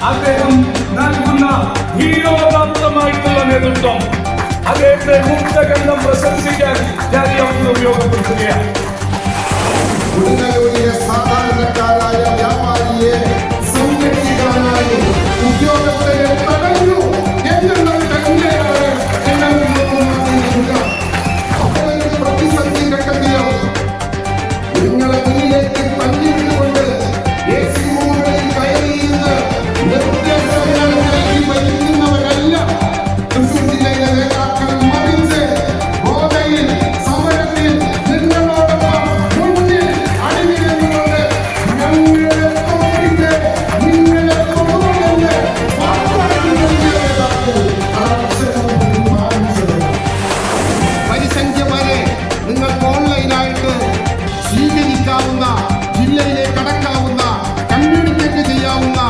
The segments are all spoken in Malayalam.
അദ്ദേഹം നൽകുന്ന ധീരോദാത്തമായിട്ടുള്ള നേതൃത്വം അദ്ദേഹത്തെ മുക്തകണ്ഠം പ്രശംസിക്കാൻ ഞാൻ ഈ അവസരം ഉപയോഗപ്പെടുത്തുകയാണ്. സാധാരണക്കാരായ വ്യാപാരിയെ സംരക്ഷിക്കാനായി ഉദ്യോഗസ്ഥരെ തടഞ്ഞു എന്നുള്ളത് തന്നെയാണ് പ്രതിസന്ധി ഘട്ടത്തിലും നിങ്ങളെ മുന്നിലേക്ക് തള്ളിവിട്ടുകൊണ്ട് മുകളിൽ കയറിയിരുന്ന് നിർദ്ദേശങ്ങൾ ഭരിക്കുന്നവരല്ല തൃശൂർ ജില്ലയിലെ നേതാക്കൾ. മറിച്ച് ഗോതയിൽ സമരത്തിൽ നിങ്ങളോടൊപ്പം മുന്നിൽ അണിനിരന്നുകൊണ്ട് ഞങ്ങളെ തോന്നിട്ട് നിങ്ങളെ തോന്നുമെന്ന് പരിസംഖ്യമാരെ നിങ്ങൾക്ക് ഓൺലൈനായിട്ട് സ്വീകരിക്കാവുന്ന, ജില്ലയിലേക്ക് കടക്കാവുന്ന, കമ്മ്യൂണിക്കേറ്റ് ചെയ്യാവുന്ന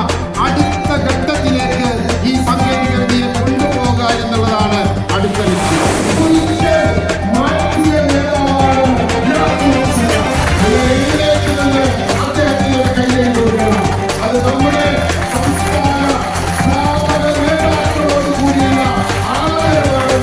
അടുത്ത ഘട്ടത്തിലേക്ക് ഈ സാങ്കേതികവിദ്യയെ കൊണ്ടുപോകുക എന്നുള്ളതാണ് അടുത്ത ലക്ഷ്യം. അത് നമ്മുടെ സംസ്ഥാന നേതാക്കളോട് കൂടിയുള്ള ആദരവാണ്.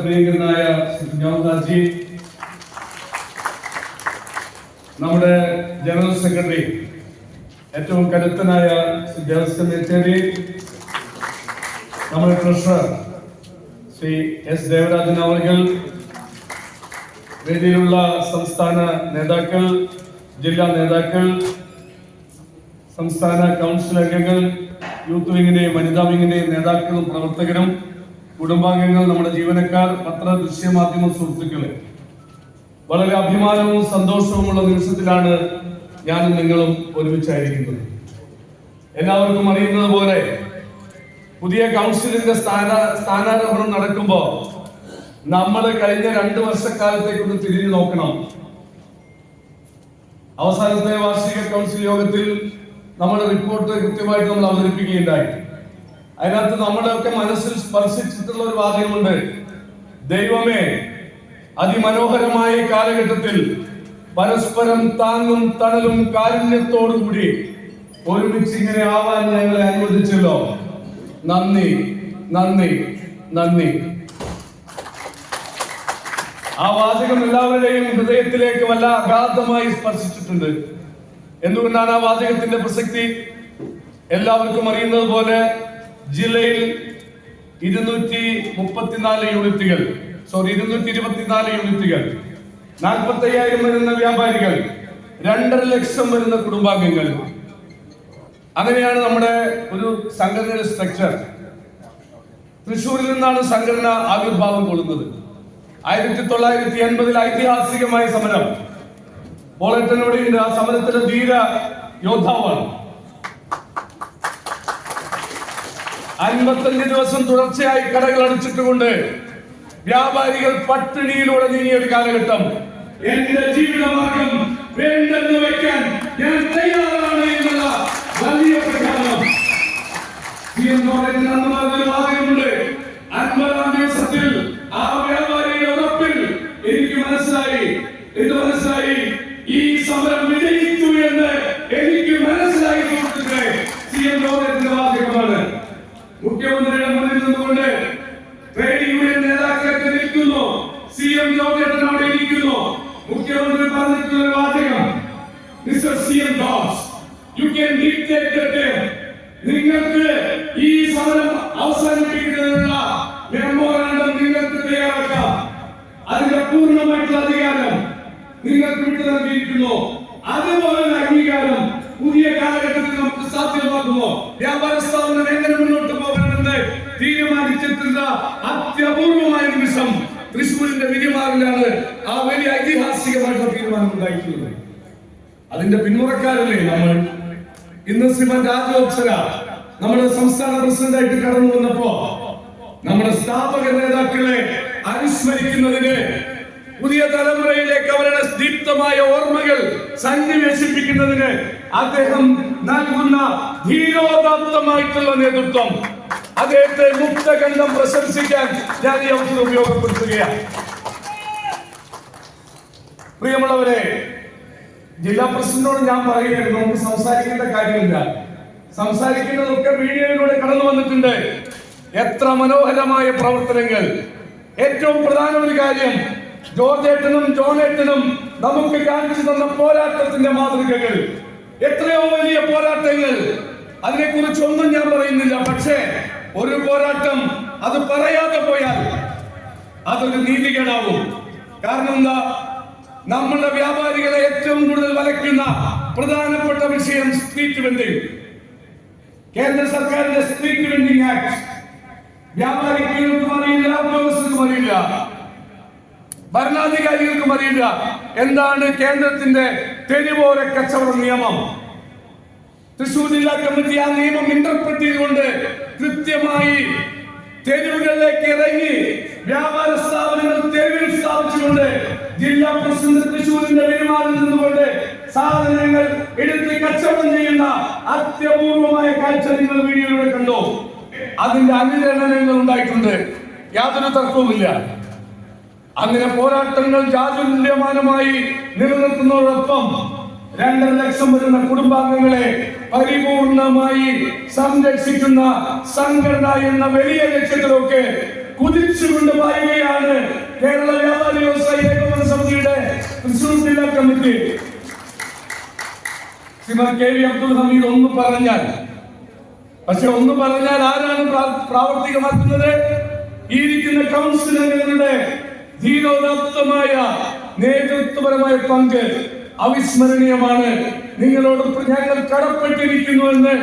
പ്രിയങ്കരനായ ജി, നമ്മുടെ ജനറൽ സെക്രട്ടറി, ഏറ്റവും കരുത്തനായ ജനറൽ സെക്രട്ടറി, നമ്മുടെ ട്രഷറർ ശ്രീ എസ് ദേവരാജൻ അവർ, വേദിയിലുള്ള സംസ്ഥാന നേതാക്കൾ, ജില്ലാ നേതാക്കൾ, സംസ്ഥാന കൗൺസിൽ അംഗങ്ങൾ, യൂത്ത് വിങ്ങിന്റെയും വനിതാ വിങ്ങിന്റെയും നേതാക്കളും പ്രവർത്തകരും, കുടുംബാംഗങ്ങൾ, നമ്മുടെ ജീവനക്കാർ, പത്ര ദൃശ്യമാധ്യമ സുഹൃത്തുക്കളെ, വളരെ അഭിമാനവും സന്തോഷവുമുള്ള നിമിഷത്തിലാണ് ഞാനും നിങ്ങളും ഒരുമിച്ചായിരിക്കുന്നത്. എല്ലാവർക്കും അറിയുന്നത് പോലെ പുതിയ കൗൺസിലിന്റെ സ്ഥാനാരോഹണം നടക്കുമ്പോൾ നമ്മൾ കഴിഞ്ഞ 2 വർഷക്കാലത്തേക്കൊന്ന് തിരിഞ്ഞു നോക്കണം. അവസാനത്തെ വാർഷിക കൗൺസിൽ യോഗത്തിൽ നമ്മുടെ റിപ്പോർട്ട് കൃത്യമായിട്ട് നമ്മൾ അവതരിപ്പിക്കുകയുണ്ടായി. അതിനകത്ത് നമ്മുടെയൊക്കെ മനസ്സിൽ സ്പർശിച്ചിട്ടുള്ള ഒരു വാചകമുണ്ട്: ദൈവമേ, അതിമനോഹരമായ കാലഘട്ടത്തിൽ പരസ്പരം താങ്ങും തണലും കാരുണ്യത്തോടുകൂടി ഒരുമിച്ച് ഇങ്ങനെ ആവാൻ ഞങ്ങളെ അനുവദിച്ചല്ലോ. നന്ദി, നന്ദി, നന്ദി. ആ വാചകം എല്ലാവരുടെയും ഹൃദയത്തിലേക്ക് വല്ല അഗാധമായി സ്പർശിച്ചിട്ടുണ്ട്. എന്തുകൊണ്ടാണ് ആ വാചകത്തിന്റെ പ്രസക്തി? എല്ലാവർക്കും അറിയുന്നത് പോലെ ജില്ലയിൽ 224 യൂണിറ്റുകൾ, 45,000 വരുന്ന വ്യാപാരികൾ, 2.5 ലക്ഷം വരുന്ന കുടുംബാംഗങ്ങൾ. അങ്ങനെയാണ് നമ്മുടെ ഒരു സംഘടനയുടെ സ്ട്രക്ചർ. തൃശ്ശൂരിൽ നിന്നാണ് സംഘടന ആവിർഭാവം കൊള്ളുന്നത്. 1980 ഐതിഹാസികമായ സമരം. പോളേട്ടനോടെയുണ്ട്. ആ സമരത്തിലെ ധീര യോദ്ധാവാണ്. 55 ദിവസം തുടർച്ചയായി കടകൾ അടച്ചിട്ടുകൊണ്ട് വ്യാപാരികൾ പട്ടിണിയിലൂടെ നീങ്ങിയ ഒരു കാലഘട്ടം. എന്റെ ജീവിതമാർഗം വേണ്ടെന്ന് വെക്കാൻ ഞാൻ തയ്യാറാണ് എന്നുള്ള വലിയ പ്രഖ്യാപനം. വാദമുണ്ട്. 50-ാം ദിവസത്തിൽ ആ വ്യാപാരിയുടെ ഉറപ്പിൽ എനിക്ക് മനസ്സിലായി ഈ സമരം വിജയിച്ചു എന്ന് എനിക്ക് മനസ്സിലായി. CM ജോർജിന്റെ വാചകമാണ്. മുഖ്യമന്ത്രിയുടെ മുന്നിൽ നിന്നുകൊണ്ട് ട്രേഡ് യൂണിയൻ നേതാക്കളൊക്കെ നിൽക്കുന്നു. CM ജോർജ് അവിടെ ഇരിക്കുന്നു. മുഖ്യമന്ത്രി പറഞ്ഞിട്ടുള്ള വാചകം, mister CM George, you can dictate the time. നിങ്ങൾക്ക് ഈ സമരം അവസാനിപ്പിക്കുന്നതിനുള്ള മെമ്മോറാണ്ടം നിങ്ങൾക്ക് തയ്യാറാക്കാം. അതിന്റെ പൂർണ്ണമായിട്ടുള്ള അധികാരം നിങ്ങൾക്ക് വിട്ടു നൽകിയിരിക്കുന്നു. അതുപോലെ അംഗീകാരം പുതിയ കാലഘട്ടത്തിൽ നമുക്ക് സാധ്യമാക്കുമോ? വ്യാപാര സ്ഥാപനം എങ്ങനെ മുന്നോട്ട് പോകണമെന്ന് തീരുമാനിച്ചിട്ടുള്ള അത്യപൂർവമായ നിമിഷം തൃശ്ശൂരിന്റെ വിരിമാറിലാണ് ആ വലിയ ഐതിഹാസികമായിട്ടുള്ള തീരുമാനം ഉണ്ടായിട്ടുള്ളത്. അതിന്റെ പിന്മുറക്കാരല്ലേ നമ്മൾ. ഇന്ന് ശ്രീമാൻ രാജഗോപാൽ നമ്മുടെ സംസ്ഥാന പ്രസിഡന്റായിട്ട് കടന്നു വന്നപ്പോ നമ്മുടെ സ്ഥാപക നേതാക്കളെ അനുസ്മരിക്കുന്നതിന്, പുതിയ തലമുറയിലേക്ക് അവരുടെ ദീപ്തമായ ഓർമ്മകൾ സന്നിവേശിപ്പിക്കുന്നതിന് അദ്ദേഹം നൽകുന്ന ധീരോദാത്തമായിട്ടുള്ള നേതൃത്വം, അദ്ദേഹത്തെ മുക്തകണ്ഠം പ്രശംസിക്കാൻ ഞാൻ ഈ അവസരം ഉപയോഗപ്പെടുത്തുകയാണ്. പ്രിയമുള്ളവരെ, ജില്ലാ പ്രസിഡന്റിനോട് ഞാൻ പറയുകയായിരുന്നു, നമുക്ക് സംസാരിക്കേണ്ട കാര്യമില്ല. സംസാരിക്കുന്നതൊക്കെ വീഡിയോയിലൂടെ കടന്നു വന്നിട്ടുണ്ട്. എത്ര മനോഹരമായ പ്രവർത്തനങ്ങൾ. ഏറ്റവും പ്രധാന ഒരു കാര്യം, ജോർജേട്ടനും ജോണേട്ടനും നമുക്ക് കാണിച്ചു തന്ന പോരാട്ടത്തിന്റെ മാതൃകകൾ. എത്രയോ വലിയ പോരാട്ടങ്ങൾ. അതിനെക്കുറിച്ചൊന്നും ഞാൻ പറയുന്നില്ല. പക്ഷേ ഒരു പോരാട്ടം അത് പറയാതെ പോയാൽ അതൊരു നീതികേടാവും. കാരണം എന്താ? നമ്മളുടെ വ്യാപാരികളെ ഏറ്റവും കൂടുതൽ വലയ്ക്കുന്ന പ്രധാനപ്പെട്ട വിഷയം സ്ട്രീറ്റ് വെൻഡിംഗ്. കേന്ദ്ര സർക്കാരിന്റെ സ്ട്രീറ്റ് വെൻഡിംഗ് ആക്ട് വ്യാപാരികൾക്കും അറിയില്ല, ഉദ്യോഗസ്ഥർക്കും അറിയില്ല, ഭരണാധികാരികൾക്കും അറിയില്ല. എന്താണ് കേന്ദ്രത്തിന്റെ തെരുവോര കച്ചവട നിയമം? തൃശൂർ ജില്ലാ കമ്മിറ്റി ആ നിയമം ഇന്റർപ്രറ്റ് ചെയ്തുകൊണ്ട് കൃത്യമായി തെരുവുകളിലേക്ക് ഇറങ്ങി വ്യാപാര സ്ഥാപനങ്ങൾ തെരുവിൽ സ്ഥാപിച്ചുകൊണ്ട് ജില്ലാ പ്രസിഡന്റ് തൃശൂരിന്റെ പെരുമാറിൽ നിന്നുകൊണ്ട് സാധനങ്ങൾ എടുത്ത് കച്ചവടം ചെയ്യുന്ന അത്യപൂർവമായ കാഴ്ച നിങ്ങൾ വീഡിയോയിലൂടെ കണ്ടു. അതിന്റെ അനുരണനങ്ങൾ ഉണ്ടായിട്ടുണ്ട്, യാതൊരു തർക്കവുമില്ല. അങ്ങനെ പോരാട്ടങ്ങൾ ജാജുല്യമാനമായി നിലനിർത്തുന്നതോടൊപ്പം 2.5 ലക്ഷം വരുന്ന കുടുംബാംഗങ്ങളെ പരിപൂർണമായി സംരക്ഷിക്കുന്ന സംഘടന എന്ന വലിയ ലക്ഷ്യത്തിലൊക്കെ കുതിച്ചുകൊണ്ട് പായുകയാണ് കേരള വ്യാപാരി വ്യവസായി ഏകോപന സമിതിയുടെ തൃശൂർ ജില്ലാ കമ്മിറ്റി. ശ്രീമാൻ KV അബ്ദുൽ ഹമീദ് ഒന്ന് പറഞ്ഞാൽ, പക്ഷെ ഒന്ന് പറഞ്ഞാൽ ആരാണ് പ്രാവർത്തികമാക്കുന്നത്? ഈ ഇരിക്കുന്ന കൗൺസിൽ അംഗങ്ങളുടെ ധീരോദാത്തമായ നേതൃത്വപരമായ പങ്ക് അവിസ്മരണീയമാണ്. നിങ്ങളോട് ഞങ്ങൾ കടപ്പെട്ടിരിക്കുന്നു എന്ന്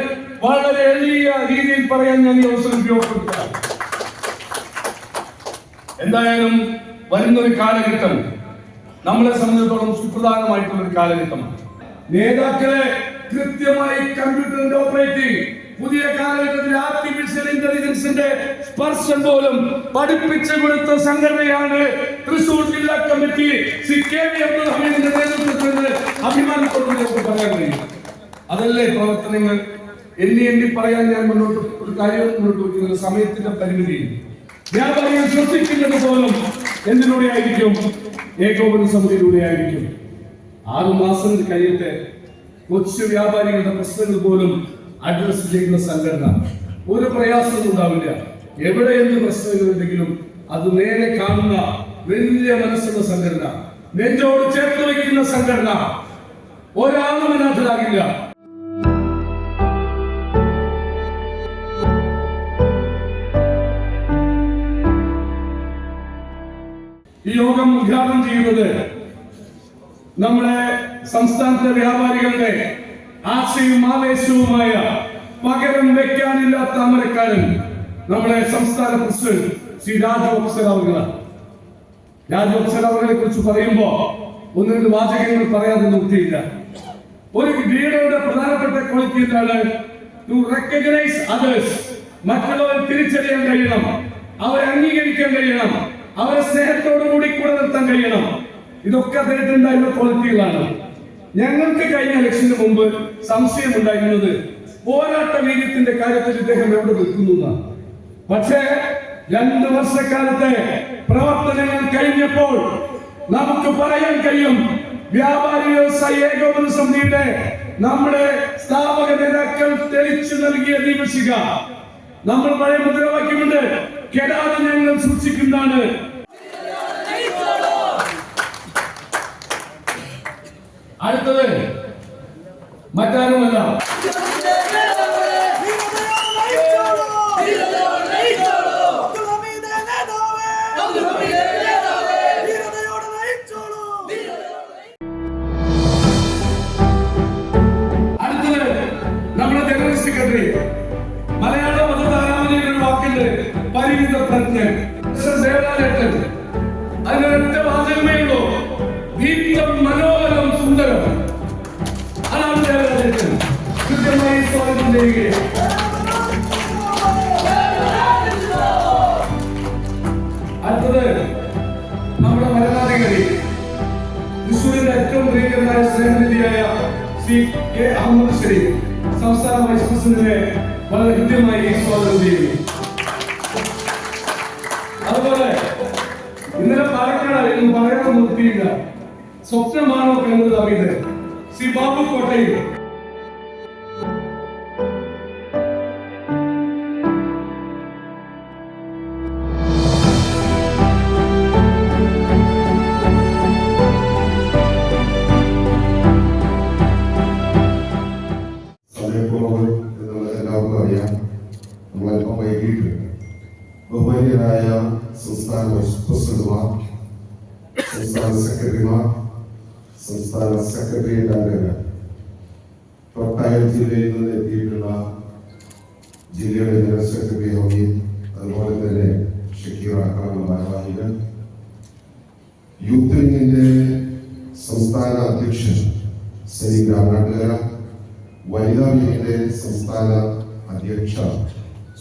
വളരെ എളിയ രീതിയിൽ പറയാൻ ഞാൻ ഈ അവസരം ഉപയോഗപ്പെടുത്താം. എന്തായാലും വരുന്നൊരു കാലഘട്ടം നമ്മളെ സംബന്ധിച്ചിടത്തോളം സുപ്രധാനമായിട്ടുള്ള ഒരു കാലഘട്ടമാണ്. നേതാക്കളെ കൃത്യമായി കമ്പ്യൂട്ടറിന്റെ ഓപ്പറേറ്റിംഗ്, പുതിയ കാലഘട്ടത്തിൽ ആർട്ടിഫിഷ്യൽ ഇന്റലിജൻസിന്റെ സ്പർശം പോലും പഠിപ്പിച്ചു കൊടുത്ത സംഘടനയാണ് തൃശൂർ ജില്ലാ കമ്മിറ്റി. KV അബ്ദുൽ ഹമീദിന്റെ നേതൃത്വത്തിൽ അഭിമാനത്തോടെ നമുക്ക് പറയാൻ കഴിയും. അതല്ലേ പ്രവർത്തനങ്ങൾ. എണ്ണി പറയാൻ ഞാൻ ഒരു കാര്യം മുന്നോട്ട് വയ്ക്കുന്നത് സമയത്തിന്റെ പരിമിതി. വ്യാപാരികൾ ശ്രദ്ധിക്കുന്നത് പോലും എന്തിലൂടെ ആയിരിക്കും? ഏകോപന സമിതിയിലൂടെ ആയിരിക്കും. 6 മാസം കഴിയട്ടെ. കൊച്ചു വ്യാപാരികളുടെ പ്രശ്നങ്ങൾ പോലും അഡ്രസ് ചെയ്യുന്ന സംഘടന. ഒരു പ്രയാസവും ഉണ്ടാവില്ല. എവിടെ എന്ത് പ്രശ്നങ്ങളുണ്ടെങ്കിലും അത് നേരെ കാണുന്ന വലിയ മനസ്സുള്ള സംഘടന, നെഞ്ചോട് ചേർത്ത് വയ്ക്കുന്ന സംഘടന. ഒരാളും അനാഥരാകില്ല. ഈ യോഗം ഉദ്ഘാടനം ചെയ്യുന്നത് നമ്മുടെ സംസ്ഥാനത്തെ വ്യാപാരികളുടെ ആശയവും ആവേശവുമായ പകരം വെക്കാനില്ലാത്ത അമരക്കാരൻ നമ്മുടെ സംസ്ഥാന പ്രസിഡന്റ് ശ്രീ രാജഗോപാൽ അവர்களാണ്. രാജപക്സെ അവരെ കുറിച്ച് പറയുമ്പോ ഒന്ന് രണ്ട് വാചകങ്ങൾ പറയാതെ നിർത്തിയില്ല. ഒരു ലീഡറുടെ പ്രധാനപ്പെട്ട ക്വാളിറ്റി എന്താണ്? To recognise others. മറ്റുള്ളവരെ തിരിച്ചറിയാൻ കഴിയണം, അവരെ അംഗീകരിക്കാൻ കഴിയണം, അവരെ സ്നേഹത്തോടു കൂടി കൂടെ നിർത്താൻ കഴിയണം. ഇതൊക്കെ അദ്ദേഹത്തിന് ഉണ്ടായിരുന്ന ക്വാളിറ്റികളാണ്. ഞങ്ങൾക്ക് കഴിഞ്ഞ ഇലക്ഷന് മുമ്പ് സംശയമുണ്ടായിരുന്നത് പോരാട്ട വീര്യത്തിന്റെ കാര്യത്തിൽ ഇദ്ദേഹം എവിടെ നിൽക്കുന്നു എന്നാണ്. പക്ഷേ 2 വർഷക്കാലത്തെ പ്രവർത്തനങ്ങൾ കഴിഞ്ഞപ്പോൾ നമുക്ക് പറയാൻ കഴിയും, വ്യാപാരി വ്യവസായ ഏകോപന സമിതിയുടെ നമ്മുടെ സ്ഥാപക നേതാക്കൾ തെളിച്ചു നൽകിയ ദീപശിഖ. നമ്മൾ പഴയ മുദ്രാവാക്യമുണ്ട്, കെടാതെ ഞങ്ങൾ സൂക്ഷിക്കുന്നതാണ്. അടുത്തത് മറ്റാരുമല്ല, മലയാള മതധാരാമനിൽ ഒരു വാക്കുണ്ട്, പരിമിത പ്രജ്ഞൻ. ദേവനാരേട്ടൻ അതിനൊരൊറ്റ വാചകമേ ഉള്ളൂ, ദീപ്തം മനോഹരം സുന്ദരം. അതാണ് ദേവനാരേട്ടൻ. കൃത്യമായി സ്വാഗതം ചെയ്യുകയാണ്. അടുത്തത് നമ്മുടെ ഭരണാധികാരി, തൃശ്ശൂരിന്റെ ഏറ്റവും പ്രിയങ്കരനായ സ്നേഹനിധിയായ ശ്രീ കെ അഹമ്മദ് ഷരീഫ്, സംസ്ഥാന വൈസ് പ്രസിഡന്റിനെ വളരെ ഹൃദ്യമായി സ്വാഗതം ചെയ്യുന്നു. അതുപോലെ ഇന്നലെ പാലക്കാട് പറയാൻ നിർത്തിയില്ല, സ്വപ്നമാണോ കണ്ടത് അറിയത് ശ്രീ ബാബു കോട്ടയിൽ. ബഹുമാന്യരായ സംസ്ഥാന വൈസ് പ്രസിഡന്റുമാർ, സംസ്ഥാന സെക്രട്ടറിമാർ, സംസ്ഥാന സെക്രട്ടേറിയറ്റ് അംഗങ്ങൾ, കോട്ടയം ജില്ലയിൽ നിന്ന് എത്തിയിട്ടുള്ള ജില്ലയുടെ ജനറൽ സെക്രട്ടറി ഹമീദ്, അതുപോലെ തന്നെ ഷക്കീർ അടക്കമുള്ള ഭാരവാഹികൾ, യൂത്ത് വിങ്ങിന്റെ സംസ്ഥാന അധ്യക്ഷൻ സലീം രാമനാട്ടുകര, വനിതാ വിങ്ങിന്റെ സംസ്ഥാന അധ്യക്ഷ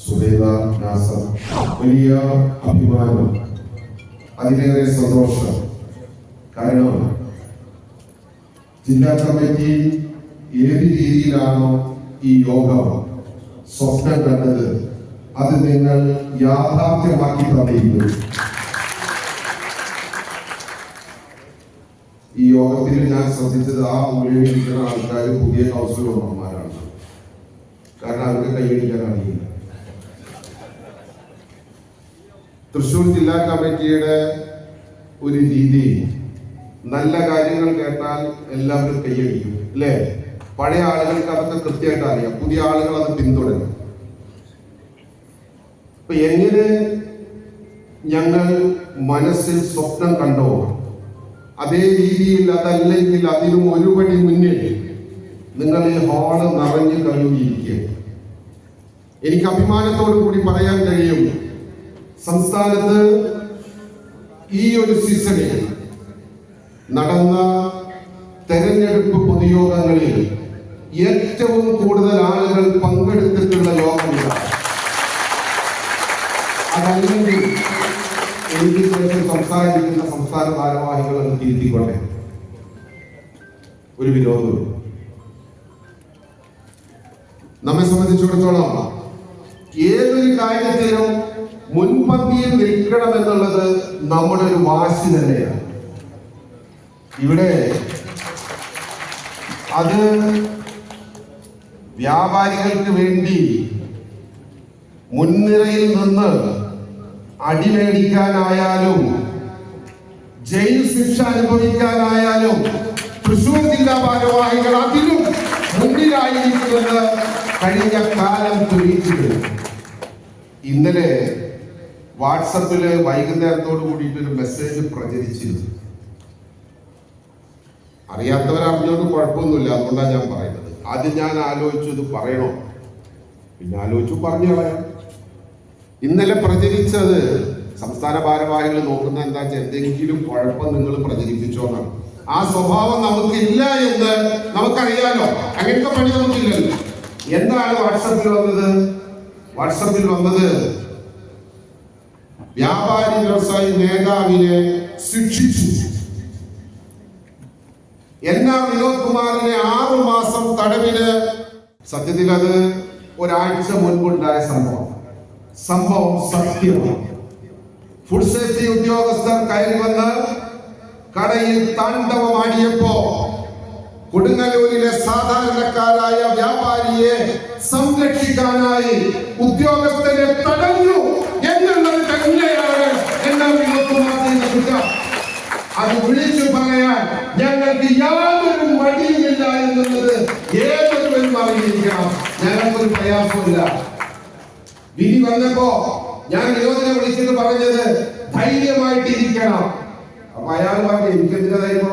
സുബൈദ നാസർ, വലിയ അഭിമാനം, അതിലേറെ സന്തോഷം. കാരണം ജില്ലാ കമ്മിറ്റി ഏത് രീതിയിലാണോ ഈ യോഗം സ്വപ്നം കണ്ടത് അത് നിങ്ങൾ യാഥാർത്ഥ്യമാക്കി തന്നിരിക്കുന്നു. ഈ യോഗത്തിൽ ഞാൻ ശ്രദ്ധിച്ചത് ആ മൂല്യമിരിക്കുന്ന ആൾക്കാർ പുതിയ കൗൺസിൽ മെമ്പർമാരാണ്. കാരണം അവർക്ക് കൈയടിക്കാൻ അറിയില്ല. തൃശ്ശൂർ ജില്ലാ കമ്മിറ്റിയുടെ ഒരു രീതി, നല്ല കാര്യങ്ങൾ കേട്ടാൽ എല്ലാവരും കൈയടിക്കും, അല്ലേ? പഴയ ആളുകൾക്ക് അതൊക്കെ കൃത്യമായിട്ട് അറിയാം, പുതിയ ആളുകൾ അത് പിന്തുടരും. അപ്പൊ എങ്ങനെ ഞങ്ങൾ മനസ്സിൽ സ്വപ്നം കണ്ടോ അതേ രീതിയിൽ, അതല്ലെങ്കിൽ അതിനും ഒരുപടി മുന്നിൽ നിങ്ങൾ ഈ ഹാള് നിറഞ്ഞു കഴുകിയിരിക്കുക. എനിക്ക് അഭിമാനത്തോടു കൂടി പറയാൻ കഴിയും, സംസ്ഥാനത്ത് ഈ ഒരു സീസണിൽ നടന്ന തെരഞ്ഞെടുപ്പ് പൊതുയോഗങ്ങളിൽ ഏറ്റവും കൂടുതൽ ആളുകൾ പങ്കെടുത്തിട്ടുള്ള യോഗമില്ല. അതല്ലെങ്കിൽ എനിക്ക് ശേഷം സംസാരിക്കുന്ന സംസ്ഥാന ഭാരവാഹികൾ എന്ന് തിരുത്തിക്കൊണ്ടേ ഒരു വിരോധവും. നമ്മെ സംബന്ധിച്ചിടത്തോളം ഏതൊരു കാര്യത്തിലും മുൻപന്തിയിൽ നിൽക്കണമെന്നുള്ളത് നമ്മുടെ ഒരു വാശി തന്നെയാണ്. ഇവിടെ അത് വ്യാപാരികൾക്ക് വേണ്ടി മുൻനിരയിൽ നിന്ന് അടിമേടിക്കാനായാലും ജയിൽ ശിക്ഷ അനുഭവിക്കാനായാലും തൃശ്ശൂർ ജില്ലാ ഭാരവാഹികൾ അതിലും മുന്നിലായിരിക്കുമെന്ന് കഴിഞ്ഞ കാലം തെളിയിച്ചിട്ടുണ്ട്. ഇന്നലെ വാട്സപ്പില് വൈകുന്നേരത്തോട് കൂടിയിട്ടൊരു മെസ്സേജ് പ്രചരിച്ചിരുന്നു. അറിയാത്തവരറിഞ്ഞോണ്ട് കുഴപ്പമൊന്നുമില്ല, അതുകൊണ്ടാണ് ഞാൻ പറയുന്നത്. ആദ്യം ഞാൻ ആലോചിച്ചു ഇത് പറയണോ, പിന്നെ ആലോചിച്ചു പറഞ്ഞു കളയാം. ഇന്നലെ പ്രചരിച്ചത് സംസ്ഥാന ഭാരവാഹികൾ നോക്കുന്ന എന്താ വെച്ചാൽ എന്തെങ്കിലും കുഴപ്പം നിങ്ങൾ പ്രചരിപ്പിച്ചോന്നാണ്. ആ സ്വഭാവം നമുക്കില്ല എന്ന് നമുക്കറിയാലോ. അങ്ങനത്തെ പണി നമുക്കില്ലല്ലോ. എന്താണ് വാട്സപ്പിൽ വന്നത്? വാട്സപ്പിൽ വന്നത് വ്യാപാരി വ്യവസായി നേതാവിനെ ശിക്ഷിച്ചു. വിനോദ് കുമാറിനെ 6 മാസം തടവിന്. സത്യത്തിൽ അത് ഒരാഴ്ച മുൻപുണ്ടായ സംഭവം സത്യമാണ്. ഫുഡ് സേഫ്റ്റി ഉദ്യോഗസ്ഥർ കയറി വന്ന് കടയിൽ താണ്ഡവമാടിയപ്പോ കൊടുങ്ങല്ലൂരിലെ സാധാരണക്കാരായ വ്യാപാരിയെ സംരക്ഷിക്കാനായി ഉദ്യോഗസ്ഥരെ തടഞ്ഞു എന്നുള്ളത് തന്നെയാണ് വിനോദ് കുമാർ ചെയ്ത കുറ്റം. അത് വിളിച്ചു പറയാൻ ഞങ്ങൾക്ക് യാതൊരു മടിയുമില്ല എന്നുള്ളത് ഏതൊരുവരും അറിഞ്ഞിരിക്കണം. ഞങ്ങൾക്കൊരു പ്രയാസമില്ല. വിധി വന്നപ്പോ ഞാൻ വിനോദിനെ വിളിച്ചിട്ട് പറഞ്ഞത് ധൈര്യമായിട്ടിരിക്കണം. അപ്പൊ അയാൾ പറഞ്ഞു എനിക്കെന്തിനാ ധൈര്യം?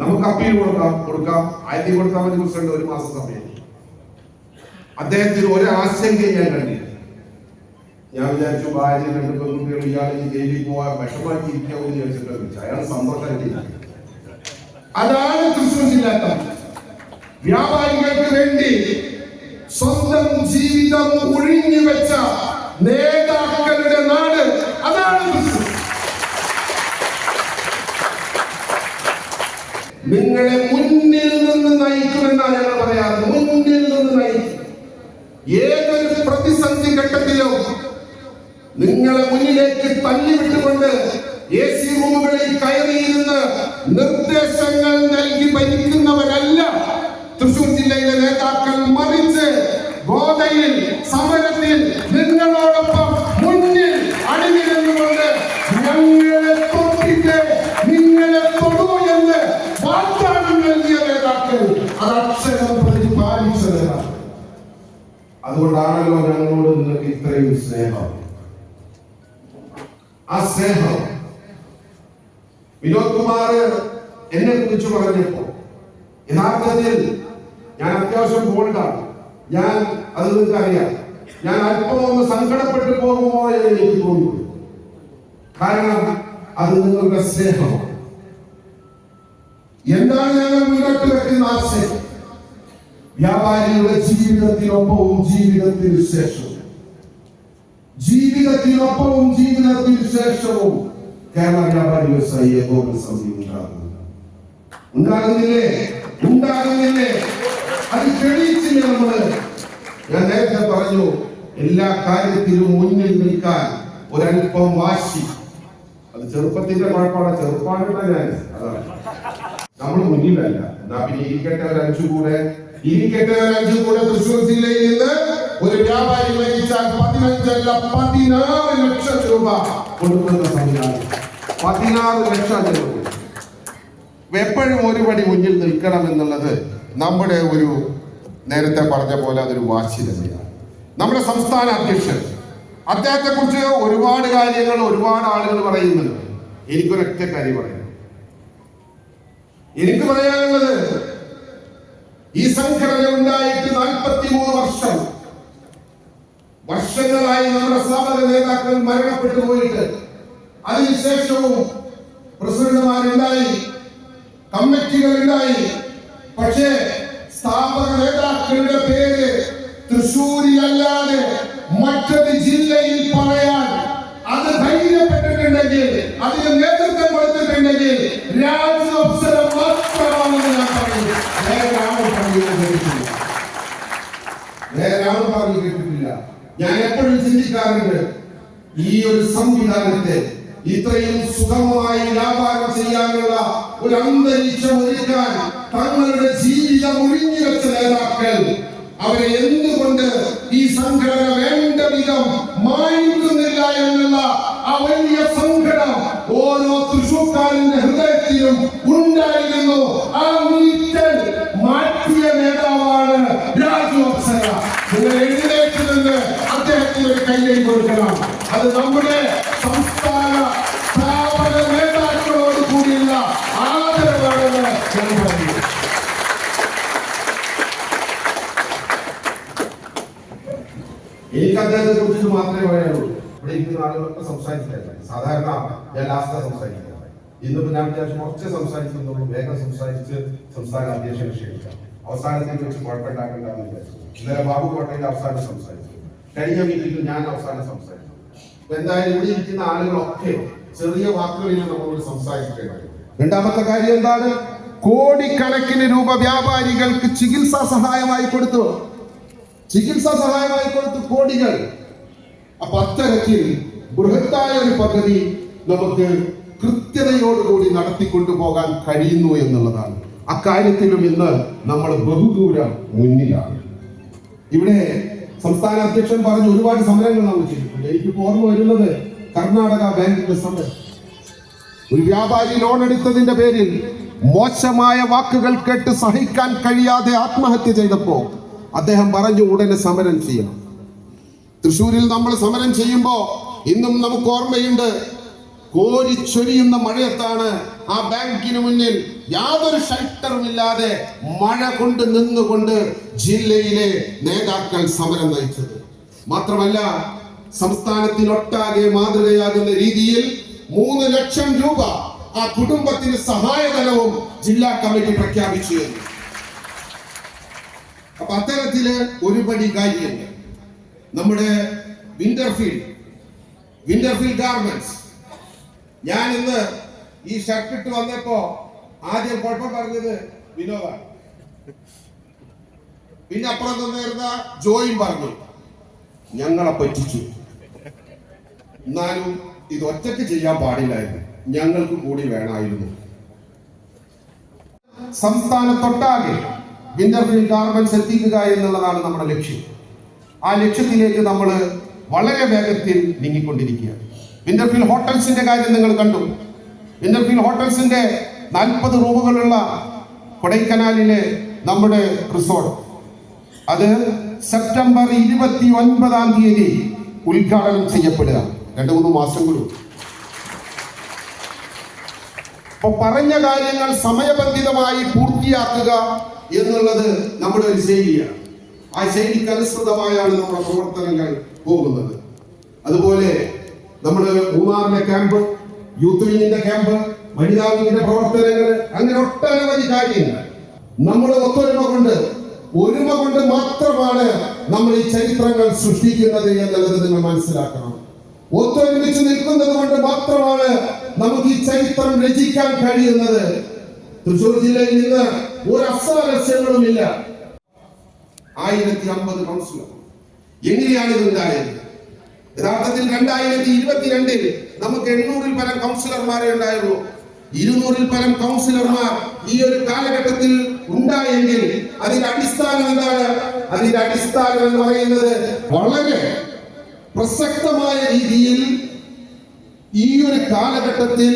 നമുക്ക് അപ്പീൽ കൊടുക്കാം. 19% 1 മാസം സമയം. അദ്ദേഹത്തിന് ഒരു ആശങ്കയും ഞാൻ കണ്ടില്ല. ഞാൻ വിചാരിച്ചു ഭാര്യ 2 പെൺകുട്ടികൾ ഇയാൾ ഈ ജയിലിൽ പോവാൻ വിഷമാക്കിയിരിക്കാമെന്ന് വിചാരിച്ചിട്ട് അയാൾ സന്തോഷമായിട്ട്. അതാണ് തൃശ്ശൂർ ജില്ലാ വ്യാപാരികൾക്ക് വേണ്ടി സ്വന്തം ജീവിതം ഒഴിഞ്ഞു വെച്ച നേതാക്കളുടെ നാട്. അതാണ് തൃശ്ശൂർ. നിങ്ങളെ മുന്നിൽ നിന്ന് നയിക്കുമെന്നാണ് ഞങ്ങൾ പറയാറ്. മുന്നിൽ നിന്ന് നയിക്കും. ഏതൊരു പ്രതിസന്ധി ഘട്ടത്തിലും നിങ്ങളെ മുന്നിലേക്ക് തള്ളിവിട്ടുകൊണ്ട് AC റൂമുകളിൽ കയറിയിരുന്ന് നിർദ്ദേശങ്ങൾ നൽകി ഭരിക്കുന്നവരല്ല തൃശ്ശൂർ ജില്ലയിലെ നേതാക്കൾ. മറിച്ച് ഗോതയിൽ സമരത്തിൽ നിങ്ങളോടൊപ്പം മുന്നിൽ അണിനിരന്നുകൊണ്ട് ഞങ്ങളെ തൊട്ടിട്ട് നിങ്ങളെ തൊടൂ എന്ന് വാഗ്ദാനം നൽകിയ നേതാക്കൾ. അത് അക്ഷരം പ്രതിപാലിച്ചതാണ്. അതുകൊണ്ടാണല്ലോ ഞങ്ങളോട് നിങ്ങൾക്ക് ഇത്രയും സ്നേഹം. ആ സ്നേഹം വിനോദ് കുമാർ എന്നെ കുറിച്ച് പറഞ്ഞപ്പോ യഥാർത്ഥത്തിൽ ഞാൻ അത്യാവശ്യം ബോൾഡാണ്. ഞാൻ അത് നിങ്ങൾക്ക് അറിയാം. ഞാൻ അല്പം ഒന്ന് സങ്കടപ്പെട്ടു പോകുമോ എന്ന് എനിക്ക് തോന്നി. കാരണം അത് നിങ്ങളുടെ സ്നേഹമാണ്. എന്താണ് ഞങ്ങൾ മുന്നോട്ട് വെക്കുന്ന ആശയം? വ്യാപാരിയുടെ ജീവിതത്തിനൊപ്പവും ജീവിതത്തിന് ശേഷവും, ജീവിതത്തിനൊപ്പവും ജീവിതത്തിന് ശേഷവും കേരള വ്യാപാരി വ്യവസായി ഏകോപന സമിതി ഉണ്ടാകുന്നില്ലേ? അത് തെളിയിച്ചില്ല നമ്മള്. ഞാൻ നേരത്തെ പറഞ്ഞു, എല്ലാ കാര്യത്തിലും മുന്നിൽ നിൽക്കാൻ ഒരല്പം വാശി. അത് ചെറുപ്പത്തിന്റെ കുഴപ്പമാണ്. ചെറുപ്പമാണ് ഞാൻ. അതാണ് നമ്മൾ മുന്നിലല്ല. എന്നാ പിന്നെ ഇരിക്കട്ടെ ഒരു 5 കൂടെ തൃശ്ശൂർ ജില്ലയിൽ നിന്ന് ഒരു വ്യാപാരി മരിച്ചാൽ 15 അല്ല 16 ലക്ഷം രൂപ കൊടുക്കുന്ന സംവിധാനം. 16 ലക്ഷം രൂപ. എപ്പോഴും ഒരു പടി മുന്നിൽ നിൽക്കണം എന്നുള്ളത് നമ്മുടെ ഒരു നേരത്തെ പറഞ്ഞ പോലെ അതൊരു വാശി തന്നെയാണ്. നമ്മുടെ സംസ്ഥാന അധ്യക്ഷൻ, അദ്ദേഹത്തെ കുറിച്ച് ഒരുപാട് കാര്യങ്ങൾ ഒരുപാട് ആളുകൾ പറയുന്നുണ്ട്. എനിക്കൊരൊറ്റ കാര്യം പറയാം. എനിക്ക് പറയാനുള്ളത്, ഈ സംഘടന ഉണ്ടായിട്ട് 43 വർഷങ്ങളായി നമ്മുടെ സ്ഥാപക നേതാക്കൾ മരണപ്പെട്ടു പോയിട്ട് അതിനുശേഷവും പ്രസിഡന്റുമാരുണ്ടായി, കമ്മിറ്റികളുണ്ടായി. പക്ഷേ സ്ഥാപക നേതാക്കളുടെ പേര് തൃശ്ശൂരിലല്ലാതെ മറ്റൊരു ജില്ലയിൽ പറയാൻ അത് ധൈര്യപ്പെട്ടിട്ടുണ്ടെങ്കിൽ, അതിന് നേതൃത്വം കൊടുത്തിട്ടുണ്ടെങ്കിൽ രാജ്യോത്സവം മാത്രമാണെന്ന് ഞാൻ പറയുന്നു. വേറെ ആളും പറഞ്ഞു കേട്ടിട്ടില്ല. ഞാൻ എപ്പോഴും ചിന്തിക്കാറുണ്ട്, ഈ ഒരു സംവിധാനത്തെ ഇത്രയും സുഗമമായി വ്യാപാരം ചെയ്യാനുള്ള ഒരു അന്തരീക്ഷം ഒരുക്കാൻ തങ്ങളുടെ ജീവിതം ഒഴിഞ്ഞു വെച്ച നേതാക്കൾ അവരെ എന്തുകൊണ്ട് ഈ സംഘടന വേണ്ട വിധം മാനിക്കുന്നില്ല എന്നുള്ള ആ വലിയ സങ്കടം ഓരോ തൃശ്ശൂർക്കാരന്റെ ഹൃദയത്തിലും ഉണ്ടായിരുന്നു. ആ നീറ്റൽ മാറ്റിയ നേതാവാണ് രാജു അപ്സര. നിങ്ങൾ എഴുന്നേറ്റ് നിന്ന് അദ്ദേഹത്തിന് ഒരു കൈയ്യടി കൊടുക്കണം. അത് നമ്മുടെ സംസ്ഥാന സ്ഥാപക നേതാക്കളോട് കൂടിയുള്ള ആദരവാണെന്ന് ഞാൻ പറയുന്നു. എനിക്ക് അദ്ദേഹത്തെ കുറിച്ച് മാത്രമേ പറയാനുള്ളൂ. ഇവിടെ ഇരിക്കുന്ന ആളുകളൊക്കെ സംസാരിക്കാറില്ല. സാധാരണ ഞാൻ ലാസ്റ്റ് സംസാരിക്കാം. ഇന്നിപ്പോ ഞാൻ വിചാരിച്ചു കുറച്ച് സംസാരിക്കുന്നുള്ളൂ, വേഗം സംസാരിച്ച് സംസ്ഥാന അധ്യക്ഷനെ ക്ഷണിക്കാം. അവസാനത്തേക്ക് വെച്ച് കുഴപ്പമുണ്ടാക്കണ്ടെന്ന് വിചാരിച്ചു. ഇന്നലെ ബാബു കോട്ടയിൽ അവസാനം സംസാരിച്ചു, കഴിഞ്ഞ മീറ്റിംഗിൽ ഞാൻ അവസാനം സംസാരിച്ചു. എന്തായാലും ഇവിടെ ഇരിക്കുന്ന ആളുകളൊക്കെ ചെറിയ വാക്കുകളിൽ നമ്മളോട് സംസാരിക്കേണ്ടത്. രണ്ടാമത്തെ കാര്യം എന്താണ്? കോടിക്കണക്കിന് രൂപ വ്യാപാരികൾക്ക് ചികിത്സാ സഹായമായി കൊടുത്തു. കോടികൾ. അപ്പൊ അത്തരത്തിൽ ബൃഹത്തായ ഒരു പദ്ധതി നമുക്ക് കൃത്യതയോടുകൂടി നടത്തിക്കൊണ്ടുപോകാൻ കഴിയുന്നു എന്നുള്ളതാണ്. അക്കാര്യത്തിലും ഇന്ന് നമ്മൾ ബഹുദൂരം മുന്നിലാണ്. ഇവിടെ സംസ്ഥാന അധ്യക്ഷൻ പറഞ്ഞു ഒരുപാട് സമരങ്ങൾ നമ്മൾ ചെയ്തിട്ടുണ്ട്. എനിക്ക് ഓർമ്മ വരുന്നത് കർണാടക ബാങ്കിന്റെ സമരം. ഒരു വ്യാപാരി ലോൺ എടുത്തതിന്റെ പേരിൽ മോശമായ വാക്കുകൾ കേട്ട് സഹിക്കാൻ കഴിയാതെ ആത്മഹത്യ ചെയ്തപ്പോ അദ്ദേഹം പറഞ്ഞു ഉടനെ സമരം ചെയ്യണം. തൃശ്ശൂരിൽ നമ്മൾ സമരം ചെയ്യുമ്പോ ഇന്നും നമുക്ക് ഓർമ്മയുണ്ട്, കോരിച്ചൊരിയുന്ന മഴയത്താണ് ആ ബാങ്കിന് മുന്നിൽ യാതൊരു ഷെൽട്ടറും ഇല്ലാതെ മഴ കൊണ്ട് നിന്നുകൊണ്ട് ജില്ലയിലെ നേതാക്കൾ സമരം നയിച്ചത്. മാത്രമല്ല സംസ്ഥാനത്തിനൊട്ടാകെ മാതൃകയാകുന്ന രീതിയിൽ 3 ലക്ഷം രൂപ ആ കുടുംബത്തിന് സഹായധനവും ജില്ലാ കമ്മിറ്റി പ്രഖ്യാപിച്ചു. അപ്പൊ അത്തരത്തില് ഒരുപടി കാര്യമുണ്ട്. നമ്മുടെ വിന്റർഫീൽഡ് ഗാർമെന്റ്സ്, ഞാൻ ഇന്ന് ഈ ഷർട്ട് ഇട്ട് വന്നപ്പോ ആദ്യം കുഴപ്പം പറഞ്ഞത് വിനോദാണ്. പിന്നെ അപ്പുറം തന്നിരുന്ന ജോയും പറഞ്ഞു ഞങ്ങളെ പറ്റിച്ചു. എന്നാലും ഇത് ഒറ്റയ്ക്ക് ചെയ്യാൻ പാടില്ലായിരുന്നു, ഞങ്ങൾക്ക് കൂടി വേണമായിരുന്നു. സംസ്ഥാനത്തൊട്ടാകെ വിന്റർഫീൽഡ് ഗാർമെന്റ്സ് എത്തിക്കുക എന്നുള്ളതാണ് നമ്മുടെ ലക്ഷ്യം. ആ ലക്ഷ്യത്തിലേക്ക് നമ്മൾ വളരെ വേഗത്തിൽ നീങ്ങിക്കൊണ്ടിരിക്കുകയാണ്. വിന്റർഫീൽഡ് ഹോട്ടൽസിന്റെ കാര്യം നിങ്ങൾ കണ്ടു. വിന്റർഫീൽഡ് ഹോട്ടൽസിന്റെ 40 റൂമുകളുള്ള കൊടൈക്കനാലിലെ നമ്മുടെ റിസോർട്ട്, അത് സെപ്റ്റംബർ 29 ഉദ്ഘാടനം ചെയ്യപ്പെടുക. 2-3 മാസം കൂടി. അപ്പൊ പറഞ്ഞ കാര്യങ്ങൾ സമയബന്ധിതമായി പൂർത്തിയാക്കുക എന്നുള്ളത് നമ്മുടെ ഒരു ശൈലിയാണ്. ആ ശൈലിക്ക് അനുസൃതമായാണ് നമ്മുടെ പ്രവർത്തനങ്ങൾ പോകുന്നത്. അതുപോലെ നമ്മുടെ മൂന്നാറിലെ ക്യാമ്പ്, യൂത്ത് വിങ്ങിന്റെ ക്യാമ്പ്, വനിതാ വിങ്ങിന്റെ പ്രവർത്തനങ്ങൾ, അങ്ങനെ ഒട്ടനവധി കാര്യങ്ങൾ നമ്മൾ ഒരുമ കൊണ്ട് മാത്രമാണ് നമ്മൾ ഈ ചരിത്രങ്ങൾ സൃഷ്ടിക്കുന്നത് എന്നുള്ളത് നിങ്ങൾ മനസ്സിലാക്കണം. ഒത്തൊരുമിച്ച് നിൽക്കുന്നത് കൊണ്ട് മാത്രമാണ് നമുക്ക് ഈ ചരിത്രം രചിക്കാൻ കഴിയുന്നത്. തൃശ്ശൂർ ജില്ലയിൽ നിന്ന് ഒരു അസാരസ്യങ്ങളുമില്ല. 1050 കൗൺസിലർ. എങ്ങനെയാണ് ഇതുണ്ടായത്? യഥാർത്ഥത്തിൽ 2022 നമുക്ക് 800-ൽ പരം കൗൺസിലർമാരെ ഉണ്ടായുള്ളൂ. 200-ൽ പരം കൗൺസിലർമാർ ഈ ഒരു കാലഘട്ടത്തിൽ ഉണ്ടായെങ്കിൽ അതിന്റെ അടിസ്ഥാനം എന്താണ്? അതിന്റെ അടിസ്ഥാനം എന്ന് പറയുന്നത് വളരെ പ്രസക്തമായ രീതിയിൽ ഈ ഒരു കാലഘട്ടത്തിൽ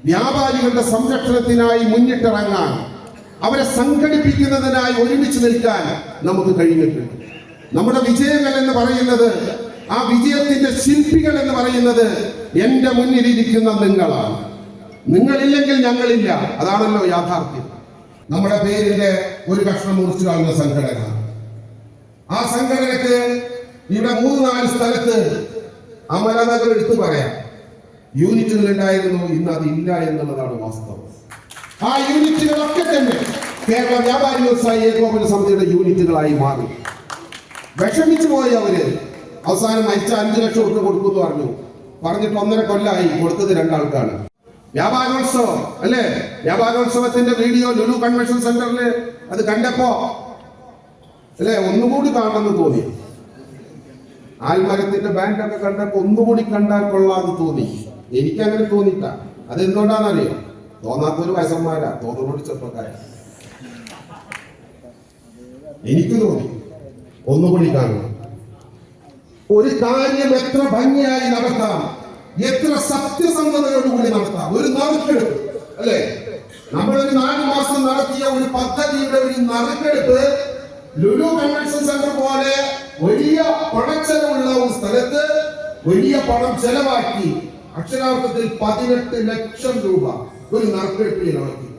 വ്യാപാരികളുടെ സംരക്ഷണത്തിനായി മുന്നിട്ടിറങ്ങാൻ, അവരെ സംഘടിപ്പിക്കുന്നതിനായി ഒരുമിച്ച് നിൽക്കാൻ നമുക്ക് കഴിഞ്ഞിട്ടുണ്ട്. നമ്മുടെ വിജയങ്ങൾ എന്ന് പറയുന്നത്, ആ വിജയത്തിന്റെ ശില്പികൾ എന്ന് പറയുന്നത് എന്റെ മുന്നിലിരിക്കുന്ന നിങ്ങളാണ്. നിങ്ങളില്ലെങ്കിൽ ഞങ്ങളില്ല. അതാണല്ലോ യാഥാർത്ഥ്യം. നമ്മുടെ പേരിന്റെ ഒരു കഷ്ണം മുറിച്ചു കളഞ്ഞ സംഘടന. ആ സംഘടനക്ക് ഇവിടെ 3-4 സ്ഥലത്ത് അമരനഗർ എടുത്തു പറയാം യൂണിറ്റുകൾ ഉണ്ടായിരുന്നു. ഇന്ന് അത് ഇല്ല എന്നുള്ളതാണ് വാസ്തവം. ആ യൂണിറ്റുകളൊക്കെ തന്നെ കേരള വ്യാപാരി വ്യവസായി ഏകോപന സമിതിയുടെ യൂണിറ്റുകളായി മാറി. വിഷമിച്ചു പോയി അവര്. അവസാനം അയച്ച 5 ലക്ഷം രൂപ കൊടുക്കുമെന്ന് പറഞ്ഞിട്ട് 1.5 കൊല്ലമായി. കൊടുത്തത് 2 ആൾക്കാണ്. വ്യാപാരോത്സവം അല്ലേ? വ്യാപാരോത്സവത്തിന്റെ വീഡിയോ ലുലു കൺവെൻഷൻ സെന്ററിൽ അത് കണ്ടപ്പോ അല്ലെ ഒന്നുകൂടി കാണണമെന്ന് തോന്നി. ആൽമരത്തിന്റെ ബാൻഡൊക്കെ കണ്ടപ്പോ ഒന്നുകൂടി കണ്ടാൽ കൊള്ളാന്ന് തോന്നി. എനിക്ക് അങ്ങനെ തോന്നിയില്ല. അതെന്തുകൊണ്ടാണെന്നറിയോ? തോന്നാത്തൊരു വയസ്സന്മാരാ, തോന്നുകൂടി ചെറുപ്പക്കാരാ. എനിക്ക് തോന്നി ഒന്നുകൂടി കാണണം. ഒരു കാര്യം എത്ര ഭംഗിയായി നടത്താം, എത്ര സത്യസന്ധതയോടുകൂടി നടത്താം. ഒരു നറുക്കെടുപ്പ് അല്ലെ? നമ്മളൊരു 4 മാസം നടത്തിയ ഒരു പദ്ധതിയുടെ ഒരു നറുക്കെടുപ്പ് ലുലു കൺവെൻഷൻ സെന്റർ പോലെ വലിയ പണച്ചെലവുള്ള ഒരു സ്ഥലത്ത് വലിയ പണം ചെലവാക്കി അക്ഷരാർത്ഥത്തിൽ 18 ലക്ഷം രൂപ ഒരു നറുക്കെടുപ്പ് ചെലവാക്കി.